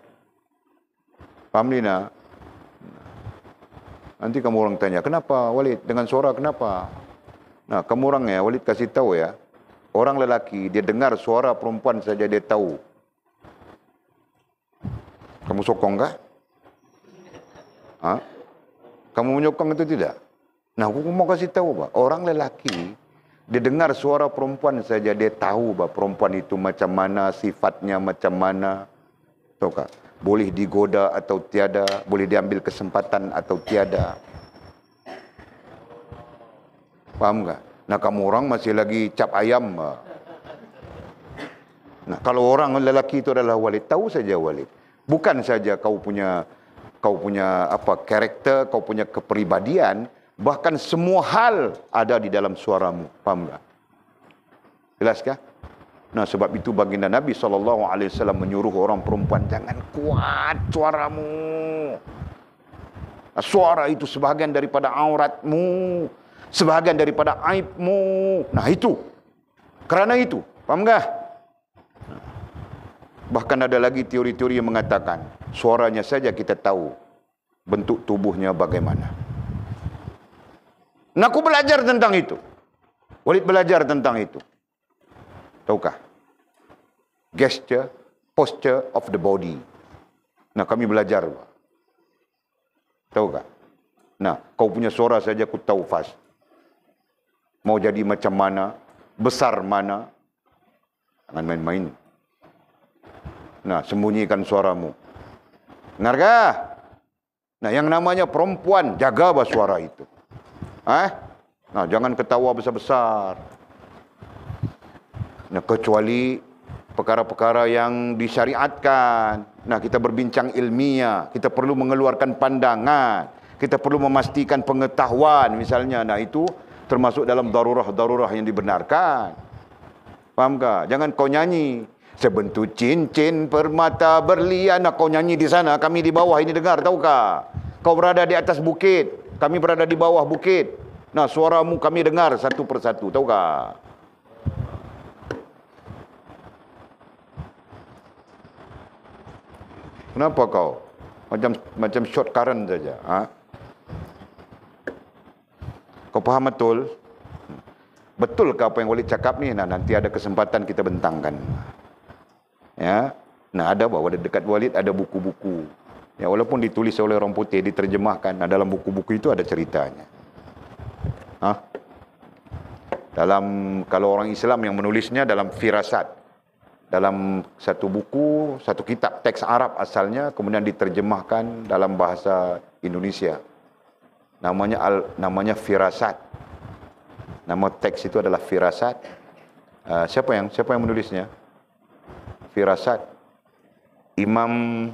[SPEAKER 1] Paham Lina? Nanti kamu orang tanya, kenapa Walid dengan suara kenapa? Nah, kamu orang ya, Walid kasih tahu ya, orang lelaki dia dengar suara perempuan saja dia tahu. Kamu sokong kah? Hah? Kamu menyokong itu tidak? Nah, aku mau kasih tahu, Pak. Orang lelaki, dia dengar suara perempuan saja, dia tahu, Pak, perempuan itu macam mana, sifatnya macam mana. Tahu kah? Boleh digoda atau tiada, boleh diambil kesempatan atau tiada. Paham tak? Nah, kamu orang masih lagi cap ayam, Pak. Nah, kalau orang lelaki itu adalah Walid, tahu saja Walid. Bukan saja kau punya apa karakter, kau punya kepribadian, bahkan semua hal ada di dalam suaramu. Paham tak? Jelaskah? Nah, sebab itu baginda Nabi SAW menyuruh orang perempuan, jangan kuat suaramu. Nah, suara itu sebahagian daripada auratmu, sebahagian daripada aibmu. Nah, itu. Kerana itu. Paham tak? Nah, bahkan ada lagi teori-teori yang mengatakan, suaranya saja kita tahu bentuk tubuhnya bagaimana. Nah, aku belajar tentang itu. Walid belajar tentang itu. Tahukah? Gesture, posture of the body. Nah, kami belajar. Tahukah? Nah, kau punya suara saja aku tahu fast. Mau jadi macam mana, besar mana. Jangan main-main. Nah, sembunyikan suaramu. Dengarkah? Nah, yang namanya perempuan, jaga suara itu. Nah, jangan ketawa besar-besar. Nah, kecuali perkara-perkara yang disyariatkan. Nah, kita berbincang ilmiah, kita perlu mengeluarkan pandangan, kita perlu memastikan pengetahuan misalnya. Nah, itu termasuk dalam darurah-darurah yang dibenarkan. Paham tak? Jangan kau nyanyi sebentuk cincin permata berlian. Nah, kau nyanyi di sana, kami di bawah ini dengar, tahukah? Kau berada di atas bukit, kami berada di bawah bukit. Nah, suaramu kami dengar satu persatu, tahukah? Kenapa kau? Macam short current saja. Kau faham betul? Betul ke apa yang Walid cakap ni? Nah, nanti ada kesempatan kita bentangkan. Ya. Nah, ada bahawa dekat Walid ada buku-buku. Ya, walaupun ditulis oleh orang putih, diterjemahkan. Nah, dalam buku-buku itu ada ceritanya. Kalau orang Islam yang menulisnya dalam firasat. Dalam satu buku, satu kitab teks Arab asalnya, kemudian diterjemahkan dalam bahasa Indonesia. Namanya firasat. Nama teks itu adalah firasat. Siapa yang menulisnya? Firasat. Imam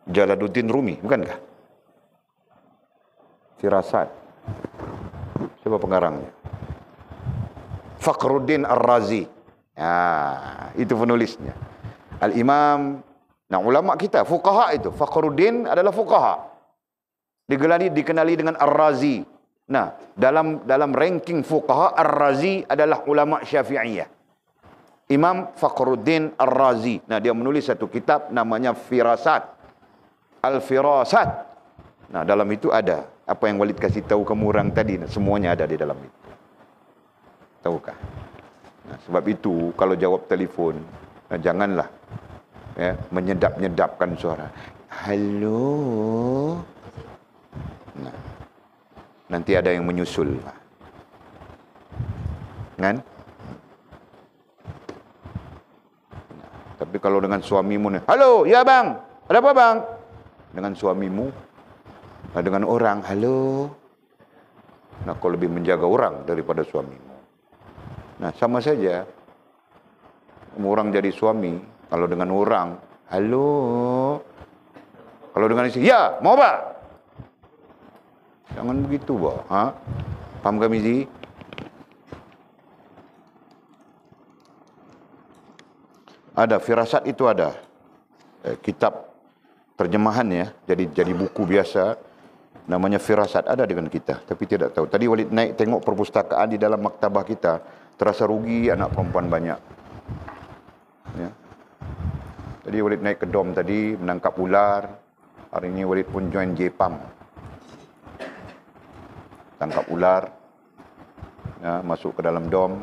[SPEAKER 1] Jalaluddin Rumi, bukankah? Firasat. Siapa pengarangnya? Fakhruddin Ar-Razi. Itu penulisnya. Al-Imam, nah ulama kita, fuqaha itu. Fakhruddin adalah fuqaha. Dikenali dengan Ar-Razi. Nah, dalam ranking fuqaha, Ar-Razi adalah ulama Syafi'iyah. Imam Fakhruddin Ar-Razi. Nah, dia menulis satu kitab namanya Firasat. Al-Firasat. Nah, dalam itu ada apa yang Walid kasih tahu kamu orang tadi, semuanya ada di dalam itu. Tahukah? Nah, sebab itu kalau jawab telefon, janganlah Ya, menyedap-nyedapkan suara. Halo. Nah, nanti ada yang menyusul. Kan? Tapi kalau dengan suamimu nih, halo, ya bang, ada apa bang? Dengan suamimu, dengan orang, halo. Nah, kau lebih menjaga orang daripada suamimu. Nah, sama saja. Orang jadi suami, kalau dengan orang, halo. Kalau dengan istri, ya, mau apa? Jangan begitu, Pak. Ha? Paham kami, Zi? Ada, firasat itu ada. Kitab terjemahan ya, jadi buku biasa. Namanya firasat, ada dengan kita. Tapi tidak tahu. Tadi Walid naik tengok perpustakaan di dalam maktabah kita. Terasa rugi anak perempuan banyak. Ya. Tadi Walid naik ke dom tadi, menangkap ular. Hari ini Walid pun join Jepam. Tangkap ular. Ya, masuk ke dalam dom.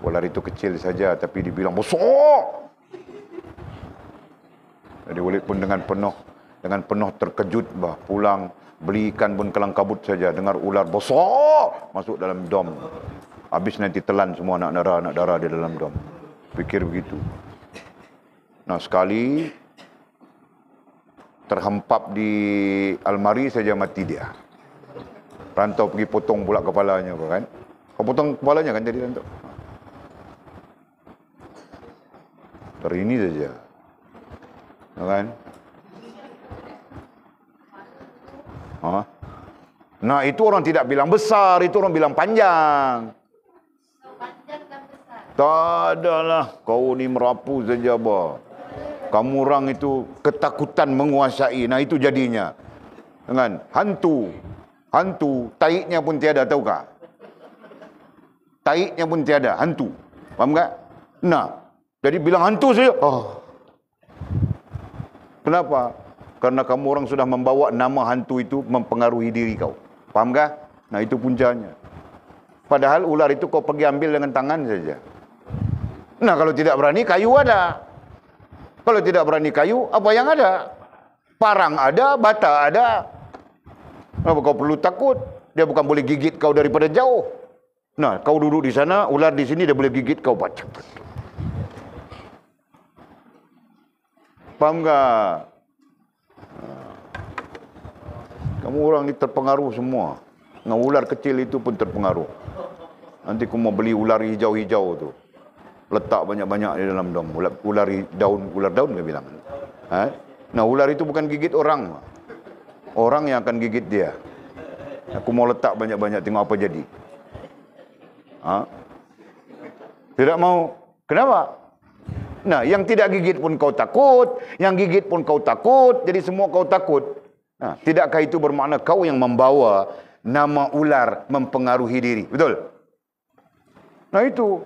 [SPEAKER 1] Ular itu kecil saja, tapi dibilang besar. Jadi Walid pun dengan penuh terkejut, bah, pulang beli ikan pun kelang kabut saja, dengar ular besar masuk dalam dom. Habis nanti telan semua anak darah di dalam dom. Pikir begitu. Nah, sekali terhempap di almari saja mati dia. Rantau pergi potong pula kepalanya, kan? Kau potong kepalanya kan jadi rantau. Hari ini saja. Kan? Nah, itu orang tidak bilang besar, itu orang bilang panjang.
[SPEAKER 2] Panjang dan besar.
[SPEAKER 1] Tak adalah, kau ni merapu saja, bah. Kamu orang itu ketakutan menguasai. Nah, itu jadinya. Dengan hantu, taiknya pun tiada, tahu kah? Taiknya pun tiada, hantu. Faham tak? Nah, jadi bilang hantu saja. Kenapa? Karena kamu orang sudah membawa nama hantu itu mempengaruhi diri kau. Faham tak? Nah, itu puncanya. Padahal ular itu kau pergi ambil dengan tangan saja. Nah, kalau tidak berani, kayu ada. Kalau tidak berani kayu, apa yang ada? Parang ada, bata ada. Kenapa kau perlu takut? Dia bukan boleh gigit kau daripada jauh. Nah, kau duduk di sana, ular di sini, dia boleh gigit kau. Paham tak? Kamu orang ni terpengaruh semua. Dengan ular kecil itu pun terpengaruh. Nanti kau mau beli ular hijau-hijau tu, letak banyak-banyak di dalam dom. Ular daun dia bilang. Nah, ular itu bukan gigit orang. Orang yang akan gigit dia. Aku mau letak banyak-banyak, tengok apa jadi. Tidak mau. Kenapa? Nah, yang tidak gigit pun kau takut, yang gigit pun kau takut, jadi semua kau takut. Nah, tidakkah itu bermakna kau yang membawa nama ular mempengaruhi diri? Betul? Nah, itu.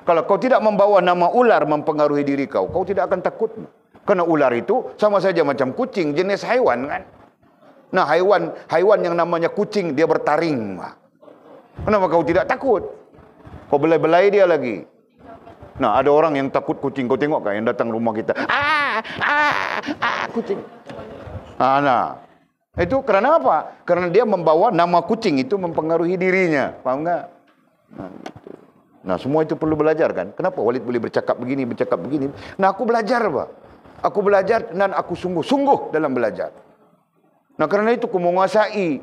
[SPEAKER 1] Kalau kau tidak membawa nama ular mempengaruhi diri kau, kau tidak akan takut. Karena ular itu sama saja macam kucing, jenis haiwan kan? Nah, haiwan yang namanya kucing, dia bertaring. Kenapa kau tidak takut? Kau belai-belai dia lagi. Nah, ada orang yang takut kucing. Kau tengok kan yang datang rumah kita. Kucing. Nah, itu kerana apa? Karena dia membawa nama kucing itu mempengaruhi dirinya. Faham tak? Nah, gitu. Nah, semua itu perlu belajar kan? Kenapa Walid boleh bercakap begini? Nah, aku belajar, Pak. Aku belajar dan aku sungguh-sungguh dalam belajar. Nah, kerana itu aku menguasai.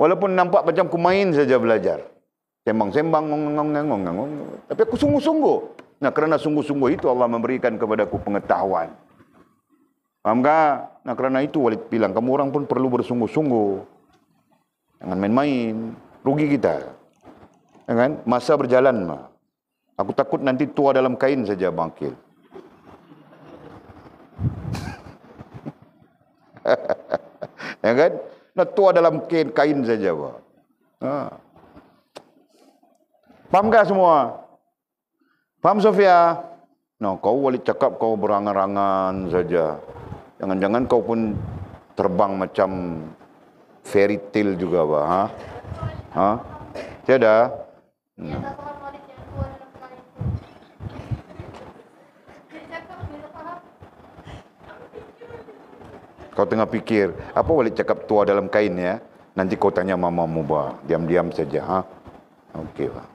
[SPEAKER 1] Walaupun nampak macam aku main saja belajar. Sembang-sembang, ngong. Tapi aku sungguh-sungguh. Nah, kerana sungguh-sungguh itu Allah memberikan kepadaku pengetahuan. Faham tak? Nah, kerana itu Walid bilang, kamu orang pun perlu bersungguh-sungguh. Jangan main-main. Rugi kita. Ya kan? Masa berjalan. Aku takut nanti tua dalam kain saja bangkit. Ya kan? Nah, tua dalam kain saja, Pak. Paham tak semua? Paham, Sofia? Nah, kau Walid cakap kau berangan-angan saja. Jangan-jangan kau pun terbang macam fairy tale juga, Pak. Tiada? Kau tengah fikir, apa Walid cakap tua dalam kain ya? Nanti kau tanya mama mubah. Diam-diam saja. Ha? Okey, Pak.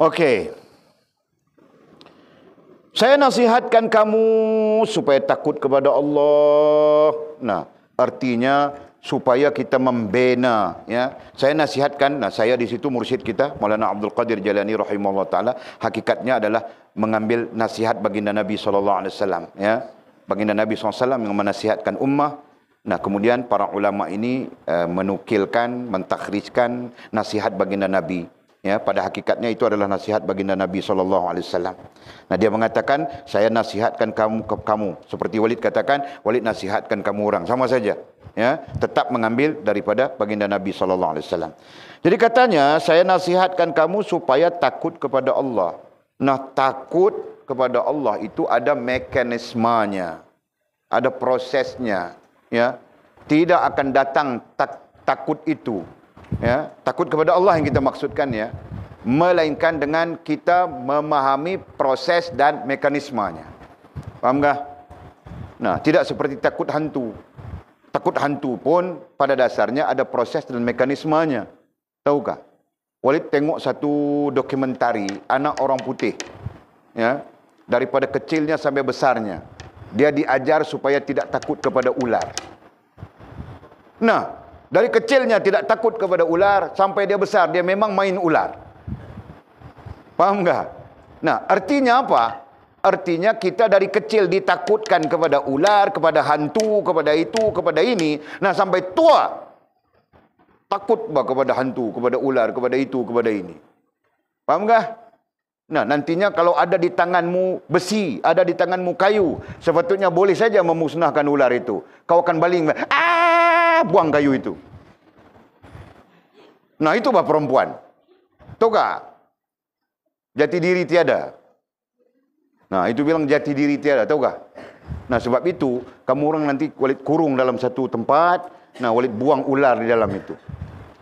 [SPEAKER 1] Okey. Saya nasihatkan kamu supaya takut kepada Allah. Nah, artinya supaya kita membina, ya. Saya nasihatkan, saya di situ mursyid kita Maulana Abdul Qadir Jalani rahimahullah taala, hakikatnya adalah mengambil nasihat baginda Nabi sallallahu alaihi wasallam, ya. Baginda Nabi SAW yang menasihatkan ummah. Nah, kemudian para ulama ini menukilkan, mentakhrijkan nasihat baginda Nabi. Ya, pada hakikatnya itu adalah nasihat baginda Nabi SAW. Nah, dia mengatakan, saya nasihatkan kamu. Seperti Walid katakan, Walid nasihatkan kamu orang. Sama saja. Ya, tetap mengambil daripada baginda Nabi SAW. Jadi katanya, saya nasihatkan kamu supaya takut kepada Allah. Nah, takut kepada Allah itu ada mekanismenya, ada prosesnya. Ya, tidak akan datang takut itu. Ya, takut kepada Allah yang kita maksudkan, ya, melainkan dengan kita memahami proses dan mekanismenya. Faham tak? Nah, tidak seperti takut hantu. Takut hantu pun pada dasarnya ada proses dan mekanismenya. Tahukah? Walid tengok satu dokumentari anak orang putih, ya, daripada kecilnya sampai besarnya dia diajar supaya tidak takut kepada ular. Nah, dari kecilnya tidak takut kepada ular, sampai dia besar, dia memang main ular. Faham tak? Nah, artinya apa? Artinya kita dari kecil ditakutkan kepada ular, kepada hantu, kepada itu, kepada ini. Nah, sampai tua, takut kepada hantu, kepada ular, kepada itu, kepada ini. Faham tak? Nah, nantinya kalau ada di tanganmu besi, ada di tanganmu kayu, sepatutnya boleh saja memusnahkan ular itu. Kau akan baling, buang kayu itu. Nah, itu bah perempuan. Tahu tak? Jati diri tiada. Nah, itu bilang jati diri tiada, tahu tak? Nah, sebab itu kamu orang nanti Walid kurung dalam satu tempat. Nah, Walid buang ular di dalam itu.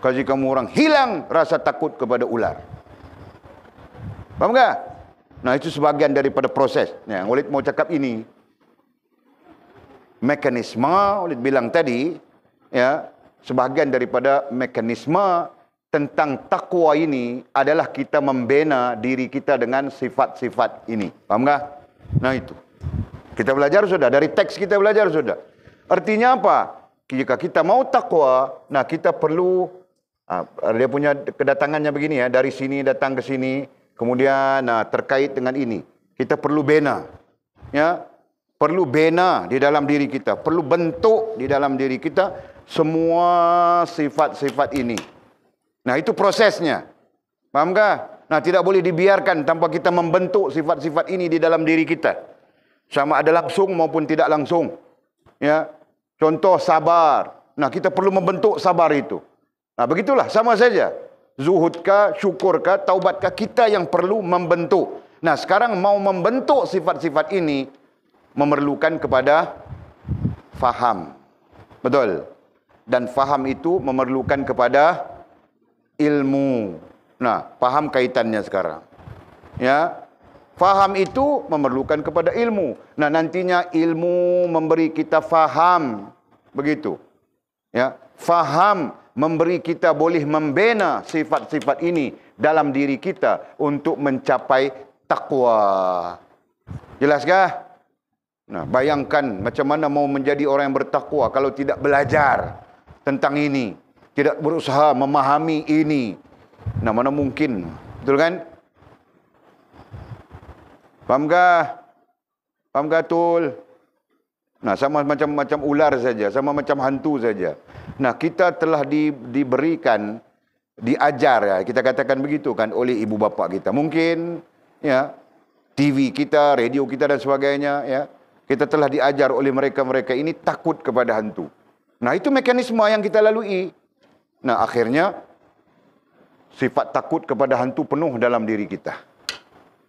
[SPEAKER 1] Kalau kamu orang hilang rasa takut kepada ular. Faham tak? Nah, itu sebagian daripada proses. Nah, Walid mau cakap ini. Mekanisme, Walid bilang tadi, ya, sebahagian daripada mekanisme tentang takwa ini adalah kita membina diri kita dengan sifat-sifat ini. Faham tak? Nah, itu. Kita belajar sudah, dari teks kita belajar sudah. Artinya apa? Jika kita mau takwa, nah kita perlu, dia punya kedatangannya begini ya, dari sini datang ke sini, kemudian terkait dengan ini. Kita perlu bina. Ya, perlu bina di dalam diri kita, perlu bentuk di dalam diri kita semua sifat-sifat ini. Nah, itu prosesnya. Faham tak? Nah, tidak boleh dibiarkan tanpa kita membentuk sifat-sifat ini di dalam diri kita. Sama ada langsung maupun tidak langsung. Ya. Contoh sabar. Nah, kita perlu membentuk sabar itu. Nah, begitulah, sama saja. Zuhudkah, syukurkah, taubatkah, kita yang perlu membentuk. Nah, sekarang mau membentuk sifat-sifat ini memerlukan kepada faham. Betul. Dan faham itu memerlukan kepada ilmu. Nah, faham kaitannya sekarang. Ya. Faham itu memerlukan kepada ilmu. Nah, nantinya ilmu memberi kita faham. Begitu. Ya. Faham memberi kita boleh membina sifat-sifat ini dalam diri kita untuk mencapai takwa. Jelaskah? Nah, bayangkan macam mana mau menjadi orang yang bertakwa kalau tidak belajar tentang ini, tidak berusaha memahami ini. Nah, mana mungkin? Betul kan? Faham kah? Faham kah, Tul? Nah, sama macam ular saja, sama macam hantu saja. Nah, kita telah diberikan, diajar, ya, kita katakan begitu kan, oleh ibu bapa kita. Mungkin, ya, TV kita, radio kita dan sebagainya, ya, kita telah diajar oleh mereka-mereka ini takut kepada hantu. Nah, itu mekanisme yang kita lalui. Nah, akhirnya sifat takut kepada hantu penuh dalam diri kita.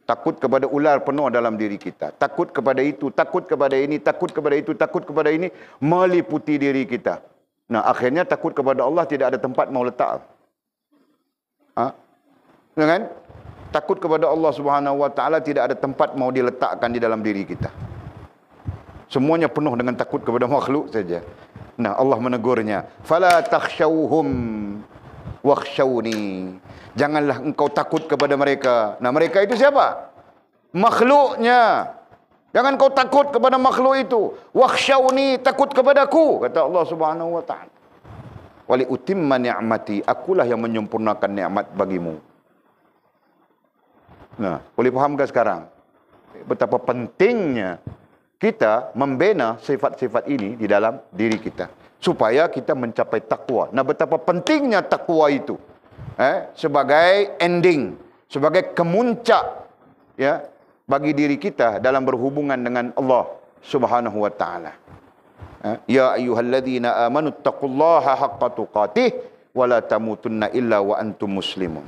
[SPEAKER 1] Takut kepada ular penuh dalam diri kita. Takut kepada itu, takut kepada ini, takut kepada itu, takut kepada ini, meliputi diri kita. Nah, akhirnya takut kepada Allah tidak ada tempat mau letak. Kan? Takut kepada Allah Subhanahu wa taala tidak ada tempat mau diletakkan di dalam diri kita. Semuanya penuh dengan takut kepada makhluk saja. Nah, Allah menegurnya, fala takhshawhum wakhshawni. Janganlah engkau takut kepada mereka. Nah, mereka itu siapa? Makhluknya. Jangan kau takut kepada makhluk itu. Wakhshawni, takut kepadaku, kata Allah Subhanahu wa taala. Wali utimma ni'mati, akulah yang menyempurnakan nikmat bagimu. Nah, boleh faham ke sekarang betapa pentingnya kita membina sifat-sifat ini di dalam diri kita supaya kita mencapai takwa. Nah, betapa pentingnya takwa itu sebagai ending, sebagai kemuncak ya bagi diri kita dalam berhubungan dengan Allah Subhanahu wa taala. Ya ayyuhalladzina amanu taqullaha haqqa tuqatih wa la tamutunna illa wa antum muslimun.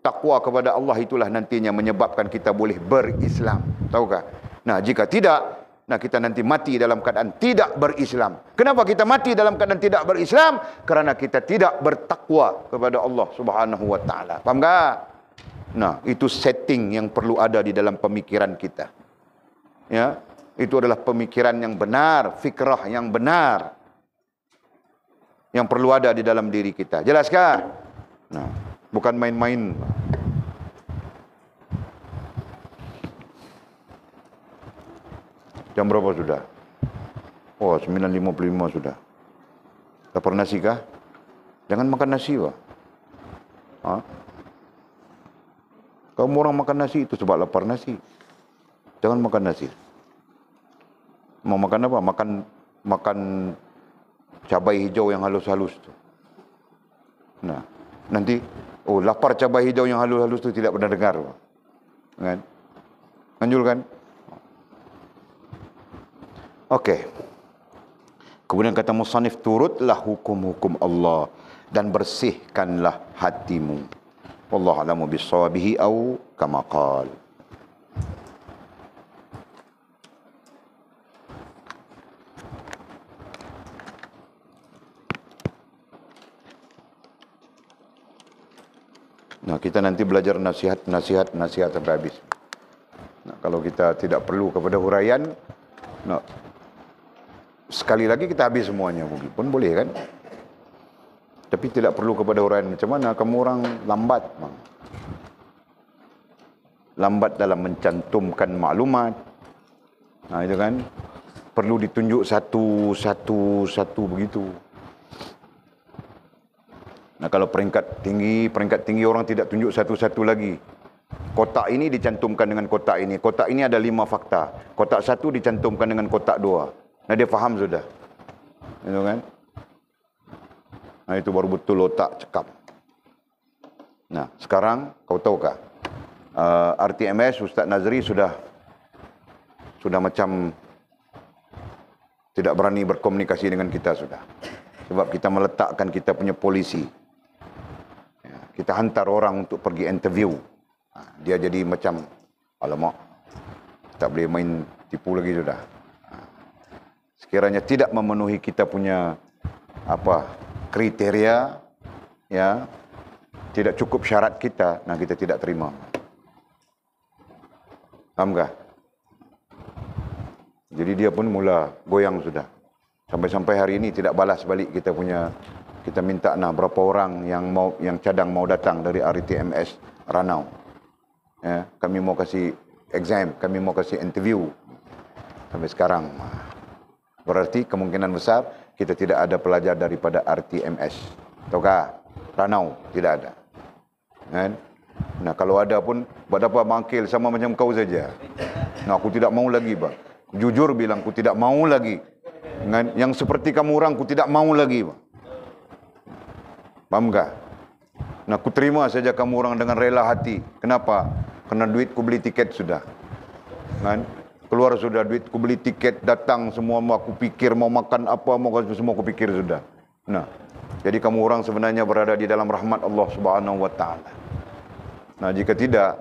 [SPEAKER 1] Takwa kepada Allah itulah nantinya menyebabkan kita boleh berislam. Tahukah? Nah, jika tidak, nah kita nanti mati dalam keadaan tidak berislam. Kenapa kita mati dalam keadaan tidak berislam? Kerana kita tidak bertakwa kepada Allah Subhanahu wa taala. Faham tak? Nah, itu setting yang perlu ada di dalam pemikiran kita. Ya, itu adalah pemikiran yang benar, fikrah yang benar yang perlu ada di dalam diri kita. Jelaskah? Nah, bukan main-main. Jam berapa sudah? Oh, 9.55 sudah. Lapar nasi kah? Jangan makan nasi, Pak. Kamu orang makan nasi itu sebab lapar nasi. Jangan makan nasi. Mau makan apa? Makan cabai hijau yang halus-halus tu. Nah, nanti lapar cabai hijau yang halus-halus tu tidak pernah dengar, Pak. Kan? Manjul kan? Okey. Kemudian kata musannif, turutlah hukum-hukum Allah dan bersihkanlah hatimu. Wallahu a'lamu bis-shawabihi au kama qala. Nah, kita nanti belajar nasihat sampai habis. Nah, kalau kita tidak perlu kepada huraian, nah, sekali lagi kita habis semuanya pun boleh kan? Tapi tidak perlu kepada huraian. Macam mana kamu orang lambat, bang? Lambat dalam mencantumkan maklumat. Nah, itu kan perlu ditunjuk satu begitu. Nah, kalau peringkat tinggi orang tidak tunjuk satu-satu lagi. Kotak ini dicantumkan dengan kotak ini. Kotak ini ada 5 fakta. Kotak 1 dicantumkan dengan kotak 2. Nah, dia faham sudah. Itu kan? Nah, itu baru betul otak cekap. Nah, sekarang kau tahukah? RTMS Ustaz Nazri sudah macam tidak berani berkomunikasi dengan kita sudah. Sebab kita meletakkan kita punya polisi. Kita hantar orang untuk pergi interview. Dia jadi macam, alamak, tak boleh main tipu lagi sudah. Sekiranya tidak memenuhi kita punya kriteria, ya, tidak cukup syarat kita, nah kita tidak terima. Faham kah? Jadi dia pun mula goyang sudah. Sampai-sampai hari ini tidak balas balik kita minta berapa orang yang cadang mau datang dari RTMS Ranau. Ya, kami mau kasih exam, kami mau kasih interview. Sampai sekarang. Berarti kemungkinan besar kita tidak ada pelajar daripada RTMS. Tahukah? Ranau tidak ada. Kan? Nah, kalau ada pun buat apa bangkil sama macam kau saja. Nah, aku tidak mau lagi, bang. Jujur bilang aku tidak mau lagi. Kan? Yang seperti kamu orang aku tidak mau lagi, bang. Faham tak? Nah, aku terima saja kamu orang dengan rela hati. Kenapa? Kerana duit ku beli tiket sudah. Kan? Keluar sudah duit ku beli tiket, datang semua aku pikir mau makan apa, mau semua aku pikir sudah. Nah, jadi kamu orang sebenarnya berada di dalam rahmat Allah Subhanahu wa taala. Nah, jika tidak,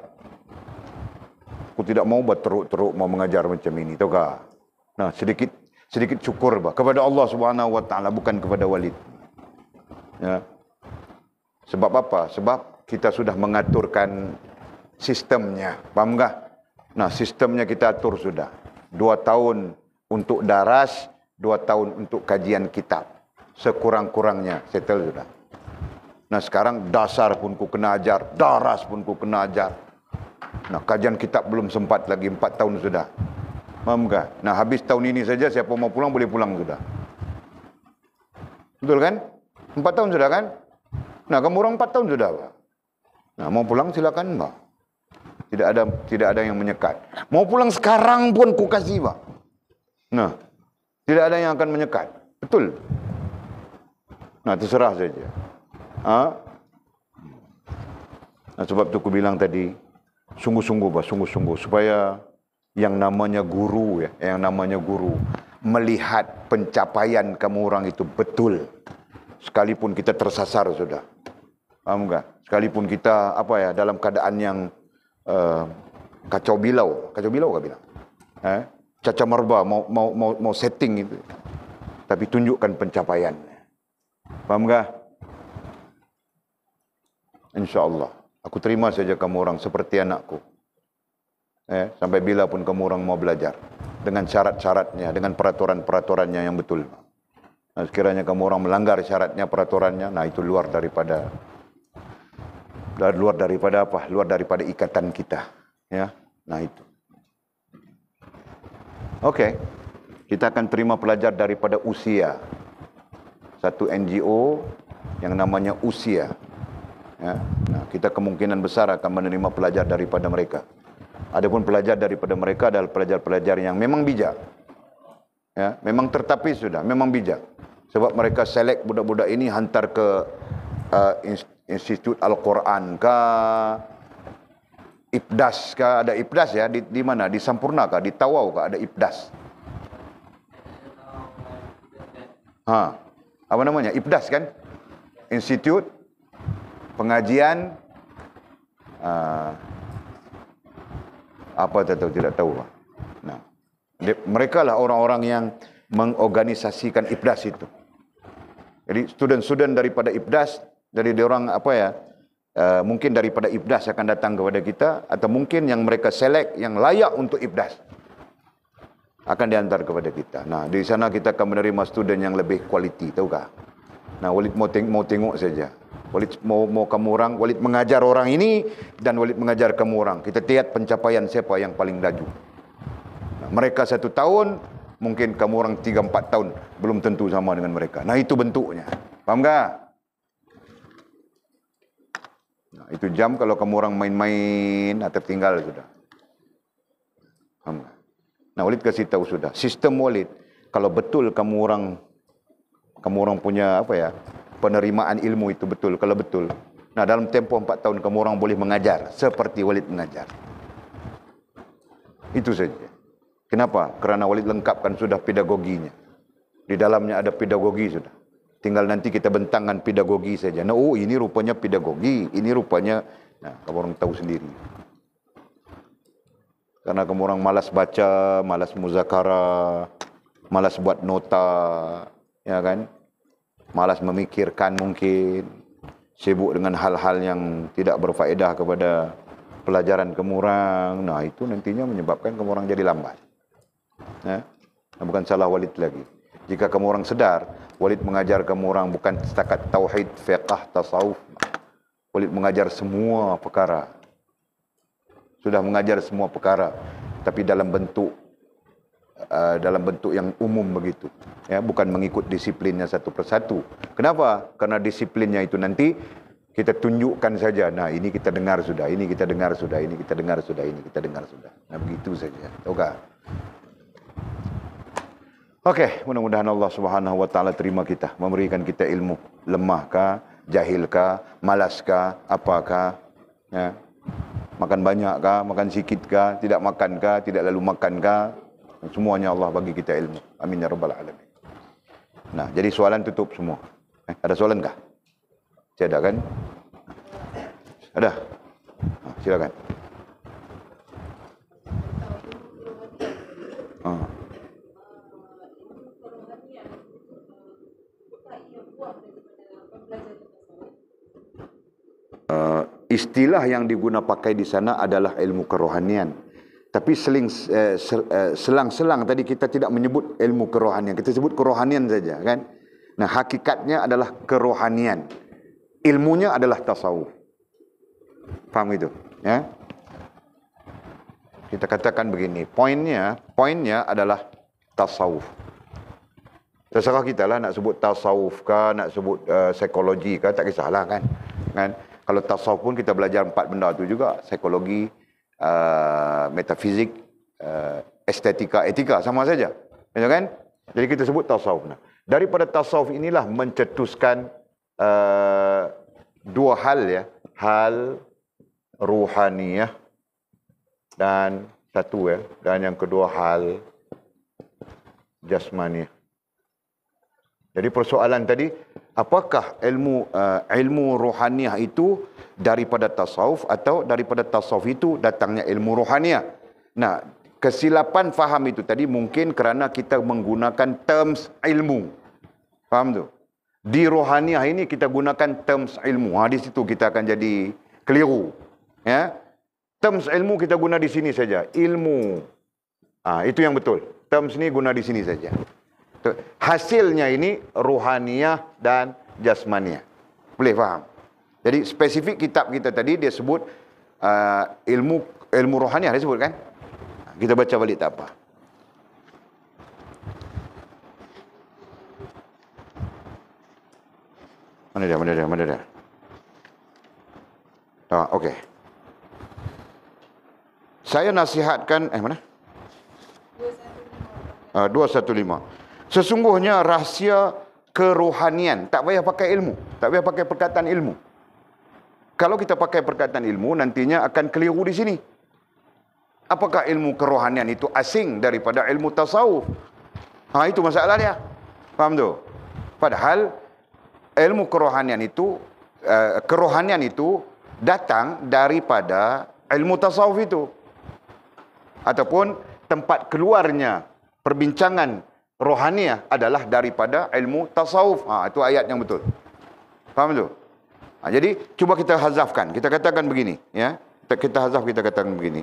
[SPEAKER 1] aku tidak mau berteruk-teruk mau mengajar macam ini, tahu tak? Nah, sedikit syukur kepada Allah Subhanahu wa taala, bukan kepada Walid. Ya. Sebab apa? Sebab kita sudah mengaturkan sistemnya. Faham tak? Nah, sistemnya kita atur sudah. 2 tahun untuk daras, 2 tahun untuk kajian kitab. Sekurang-kurangnya, settle sudah. Nah sekarang dasar pun ku kena ajar, daras pun ku kena ajar. Nah kajian kitab belum sempat lagi, 4 tahun sudah. Faham kah? Nah habis tahun ini saja siapa mau pulang boleh pulang sudah. Betul kan? 4 tahun sudah kan? Nah kamu orang 4 tahun sudah Pak. Nah mau pulang silakan Pak. Tidak ada yang menyekat. Mau pulang sekarang pun ku kasih Pak. Nah, tidak ada yang akan menyekat. Betul. Nah, terserah saja. Nah, sebab itu aku bilang tadi, sungguh-sungguh Pak, sungguh-sungguh supaya yang namanya guru melihat pencapaian kamu orang itu betul. Sekalipun kita tersasar sudah. Paham enggak? Sekalipun kita dalam keadaan yang kacau bilau kah bilang? Caca marba mau setting itu. Tapi tunjukkan pencapaian. Paham enggak? InsyaAllah. Aku terima saja kamu orang seperti anakku. Sampai bila pun kamu orang mau belajar. Dengan syarat-syaratnya, dengan peraturan-peraturannya yang betul. Nah, sekiranya kamu orang melanggar syaratnya, peraturannya, nah itu luar daripada apa? Luar daripada ikatan kita. Ya, nah itu. Okey. Kita akan terima pelajar daripada usia. Satu NGO yang namanya usia. Ya. Nah, kita kemungkinan besar akan menerima pelajar daripada mereka. Adapun pelajar daripada mereka adalah pelajar-pelajar yang memang bijak. Ya, memang tertapis sudah, memang bijak. Sebab mereka select budak-budak ini hantar ke Institut Al-Quran kah, IPDAS kah, ada IPDAS ya, di mana? Di Sampurna kah, di Tawau kah ada IPDAS? Apa namanya? IPDAS kan? Institut Pengajian apa tidak tahu. Nah, mereka lah orang-orang yang mengorganisasikan IPDAS itu. Jadi student-student daripada IPDAS, dari diorang mungkin daripada IPDAS akan datang kepada kita, atau mungkin yang mereka select yang layak untuk IPDAS akan diantar kepada kita. Nah, di sana kita akan menerima student yang lebih kualiti, tahukah? Nah, Walid mau tengok saja. Walid mau kamu orang, Walid mengajar orang ini dan Walid mengajar kamu orang. Kita lihat pencapaian siapa yang paling laju. Nah, mereka 1 tahun, mungkin kamu orang 3-4 tahun, belum tentu sama dengan mereka. Nah, itu bentuknya. Faham tak? Nah, itu jam kalau kamu orang main-main, tertinggal sudah. Faham tak? Nah, Walid kasih tahu sudah. Sistem Walid, kalau betul kamu orang punya penerimaan ilmu itu betul, kalau betul. Nah, dalam tempoh 4 tahun kamu orang boleh mengajar seperti Walid mengajar. Itu saja. Kenapa? Kerana Walid lengkapkan sudah pedagoginya. Di dalamnya ada pedagogi sudah. Tinggal nanti kita bentangkan pedagogi saja. Nah, oh ini rupanya pedagogi, ini rupanya, nah kamu orang tahu sendiri. Karena kamu orang malas baca, malas muzakarah, malas buat nota, ya kan? Malas memikirkan mungkin, sibuk dengan hal-hal yang tidak berfaedah kepada pelajaran kamu orang. Nah, itu nantinya menyebabkan kamu orang jadi lambat. Nah, bukan salah Walid lagi. Jika kamu orang sedar, Walid mengajar kamu orang bukan setakat tauhid, fiqh, tasawuf. Walid mengajar semua perkara. Sudah mengajar semua perkara, tapi dalam bentuk yang umum begitu. Ya, bukan mengikut disiplinnya satu persatu. Kenapa? Karena disiplinnya itu nanti kita tunjukkan saja. Nah, ini kita dengar sudah, ini kita dengar sudah, ini kita dengar sudah, ini kita dengar sudah. Nah, begitu saja. Tahukah? Okey, mudah-mudahan Allah Subhanahu wa taala terima kita, memberikan kita ilmu. Lemahkah, jahilkah, malaskah, apakah? Ya. Makan banyakkah, makan sikitkah, tidak makankah, tidak lalu makankah? Semuanya Allah bagi kita ilmu. Amin ya rabbal alamin. Nah, jadi soalan tutup semua. Ada soalan kah? Tidak ada kan? Ada? Nah, silakan. Istilah yang diguna pakai di sana adalah ilmu kerohanian. Tapi selang-selang tadi kita tidak menyebut ilmu kerohanian. Kita sebut kerohanian saja, kan? Nah, hakikatnya adalah kerohanian. Ilmunya adalah tasawuf. Faham itu? Ya? Kita katakan begini, poinnya adalah tasawuf. Terserah kita lah nak sebut tasawuf kah, nak sebut psikologi kah, tak kisahlah, kan? Kalau tasawuf pun kita belajar 4 benda tu juga, psikologi, metafizik, estetika, etika, sama saja. Ya, kan? Jadi kita sebut tasawuf. Nah, daripada tasawuf inilah mencetuskan 2 hal, ya. Hal ruhaniyah dan yang kedua hal jasmaniyah. Jadi persoalan tadi, apakah ilmu rohaniah itu daripada tasawuf atau daripada tasawuf itu datangnya ilmu rohaniah? Nah, kesilapan faham itu tadi mungkin kerana kita menggunakan terms ilmu. Faham tu? Di rohaniah ini kita gunakan terms ilmu. Di situ kita akan jadi keliru. Ya? Terms ilmu kita guna di sini saja. Ilmu. Itu yang betul. Terms ni guna di sini saja. Hasilnya ini rohaniah dan jasmaniah. Boleh faham? Jadi spesifik kitab kita tadi dia sebut ilmu rohaniah dia sebut, kan? Kita baca balik tak apa. Mana dia? Okey. Saya nasihatkan mana? 215. Sesungguhnya rahsia kerohanian, tak payah pakai ilmu, tak payah pakai perkataan ilmu. Kalau kita pakai perkataan ilmu, nantinya akan keliru di sini. Apakah ilmu kerohanian itu asing daripada ilmu tasawuf? Itu masalah dia. Faham tu? Padahal ilmu kerohanian itu datang daripada ilmu tasawuf itu. Ataupun tempat keluarnya perbincangan rohaniah adalah daripada ilmu tasawuf. Itu ayat yang betul. Faham tu? Jadi cuba kita hazafkan. Kita katakan begini, ya. Kita katakan begini.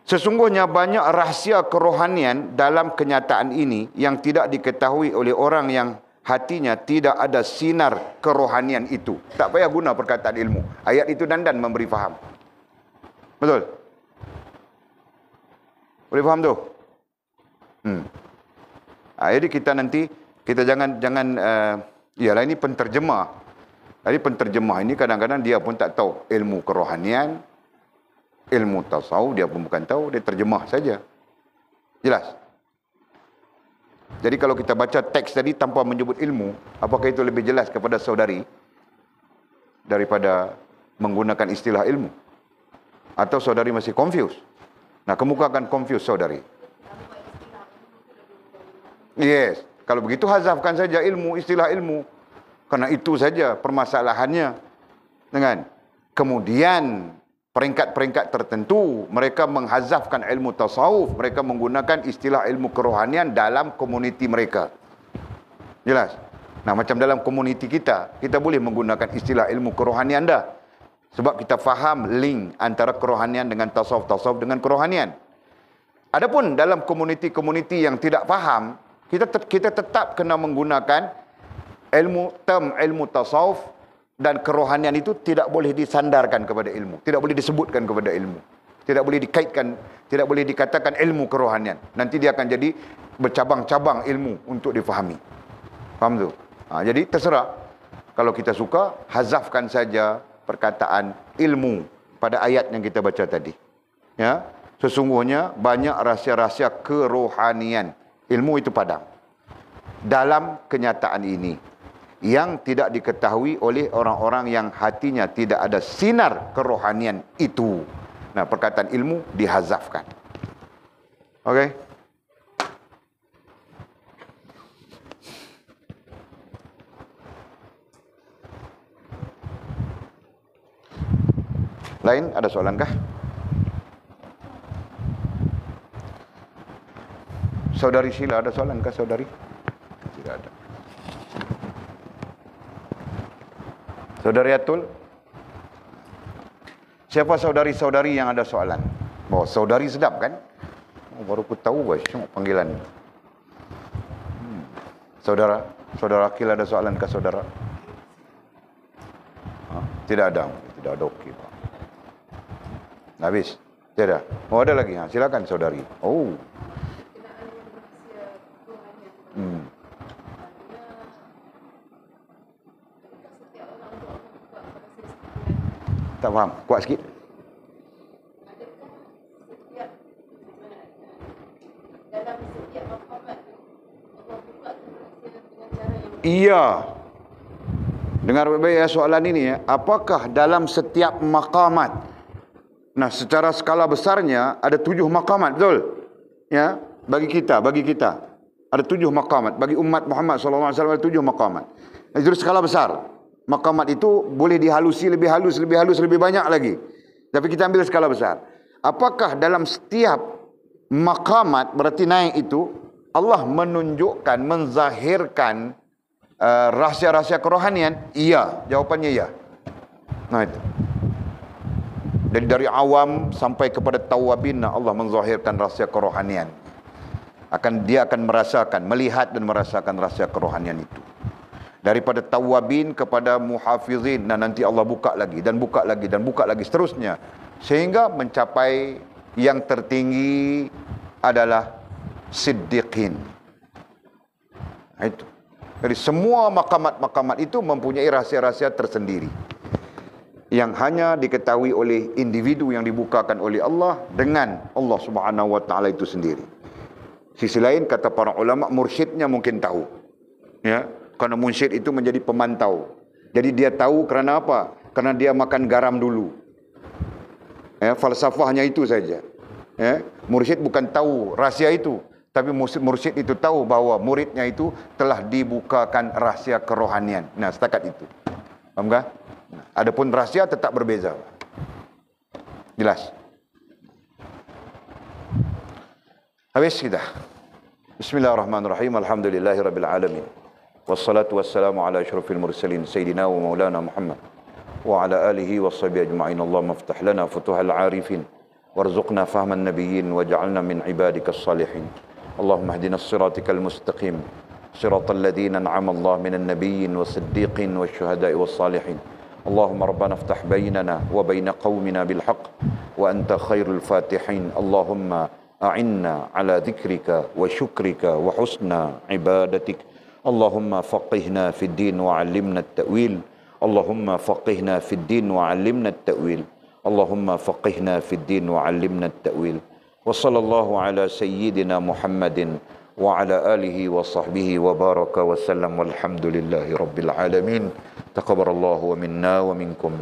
[SPEAKER 1] Sesungguhnya banyak rahsia kerohanian dalam kenyataan ini yang tidak diketahui oleh orang yang hatinya tidak ada sinar kerohanian itu. Tak payah guna perkataan ilmu. Ayat itu dandan memberi faham. Betul? Boleh faham tu? Jadi kita jangan ialah ini penterjemah. Jadi penterjemah ini kadang-kadang dia pun tak tahu ilmu kerohanian, ilmu tasawuf dia pun bukan tahu, dia terjemah saja. Jelas? Jadi kalau kita baca teks tadi tanpa menyebut ilmu, apakah itu lebih jelas kepada saudari daripada menggunakan istilah ilmu? Atau saudari masih confused? Nah, kemukakan confused saudari. Yes, kalau begitu hazafkan saja ilmu, istilah ilmu. Karena itu saja permasalahannya. Dengan kemudian peringkat-peringkat tertentu mereka menghazafkan ilmu tasawuf, mereka menggunakan istilah ilmu kerohanian dalam komuniti mereka. Jelas? Nah, macam dalam komuniti kita boleh menggunakan istilah ilmu kerohanian dah. Sebab kita faham link antara kerohanian dengan tasawuf, tasawuf dengan kerohanian. Adapun dalam komuniti-komuniti yang tidak faham, kita tetap kena menggunakan ilmu tasawuf dan kerohanian itu tidak boleh disandarkan kepada ilmu, tidak boleh disebutkan kepada ilmu, tidak boleh dikaitkan, tidak boleh dikatakan ilmu kerohanian. Nanti dia akan jadi bercabang-cabang ilmu untuk difahami. Faham tu? Jadi terserah. Kalau kita suka, hazafkan saja perkataan ilmu pada ayat yang kita baca tadi. Ya, sesungguhnya banyak rahsia-rahsia kerohanian. Ilmu itu padang. Dalam kenyataan ini yang tidak diketahui oleh orang-orang yang hatinya tidak ada sinar kerohanian itu. Nah, perkataan ilmu dihazafkan. Okey? Lain ada soalankah? Saudari Sheila ada soalankah saudari? Tidak ada. Saudari Atul? Siapa saudari-saudari yang ada soalan? Oh, saudari sedap kan? Oh, baru aku tahu syok panggilan. Saudara Akil ada soalan ke saudara? Tidak ada. Okey, Pak. Habis? Tidak. Oh, ada lagi. Silakan saudari. Oh. Tak faham. Kuat sikit. Iya. Dengar baik-baik ya soalan ini ya. Apakah dalam setiap maqamat? Nah, secara skala besarnya ada 7 maqamat, betul? Ya, bagi kita. Ada 7 maqamat. Bagi umat Muhammad SAW ada 7 maqamat. Nah, itu skala besar. Maqamat itu boleh dihalusi lebih halus, lebih banyak lagi. Tapi kita ambil skala besar. Apakah dalam setiap maqamat, berarti naik itu, Allah menunjukkan, menzahirkan rahsia-rahsia kerohanian? Iya, jawapannya iya. Nah itu. Jadi dari awam sampai kepada tawabin, Allah menzahirkan rahsia kerohanian. Dia akan merasakan, melihat dan merasakan rahsia kerohanian itu. Daripada tawabin kepada muhafizin, dan nanti Allah buka lagi dan buka lagi seterusnya, sehingga mencapai yang tertinggi adalah siddiqin. Itu. Jadi semua maqamat-maqamat itu mempunyai rahsia-rahsia tersendiri yang hanya diketahui oleh individu yang dibukakan oleh Allah dengan Allah Subhanahu wa taala itu sendiri. Sisi lain kata para ulama, mursyidnya mungkin tahu. Ya, karena mursyid itu menjadi pemantau. Jadi dia tahu kerana apa? Karena dia makan garam dulu. Ya, falsafahnya itu saja. Ya, mursyid bukan tahu rahsia itu, tapi mursyid itu tahu bahawa muridnya itu telah dibukakan rahsia kerohanian. Nah, setakat itu. Faham tak? Adapun rahsia tetap berbeza. Jelas? Habis kita. Bismillahirrahmanirrahim. Alhamdulillahirabbil alamin. Wassalatu wassalamu ala asyrafil mursalin sayyidina wa maulana Muhammad wa ala alihi washabihi ajma'in. Allahumma iftah lana futuhal arifin warzuqna fahman nabiyyin waj'alna min ibadikas salihin. اللهم اهدنا الصراط المستقيم صراط الذين أنعم الله من النبيين والصديقين والشهداء والصالحين. اللهم ربنا افتح بيننا وبين قومنا بالحق وأنت خير الفاتحين. اللهم أعنا على ذكرك وشكرك وحسن عبادتك. اللهم فقهنا في الدين وعلمنا التأويل. اللهم فقهنا في الدين وعلمنا التأويل. اللهم فقهنا في الدين وعلمنا التأويل. وصلى الله على سيدنا محمد وعلى آله وصحبه وبارك وسلم والحمد لله رب العالمين. تقبل الله منا ومنكم.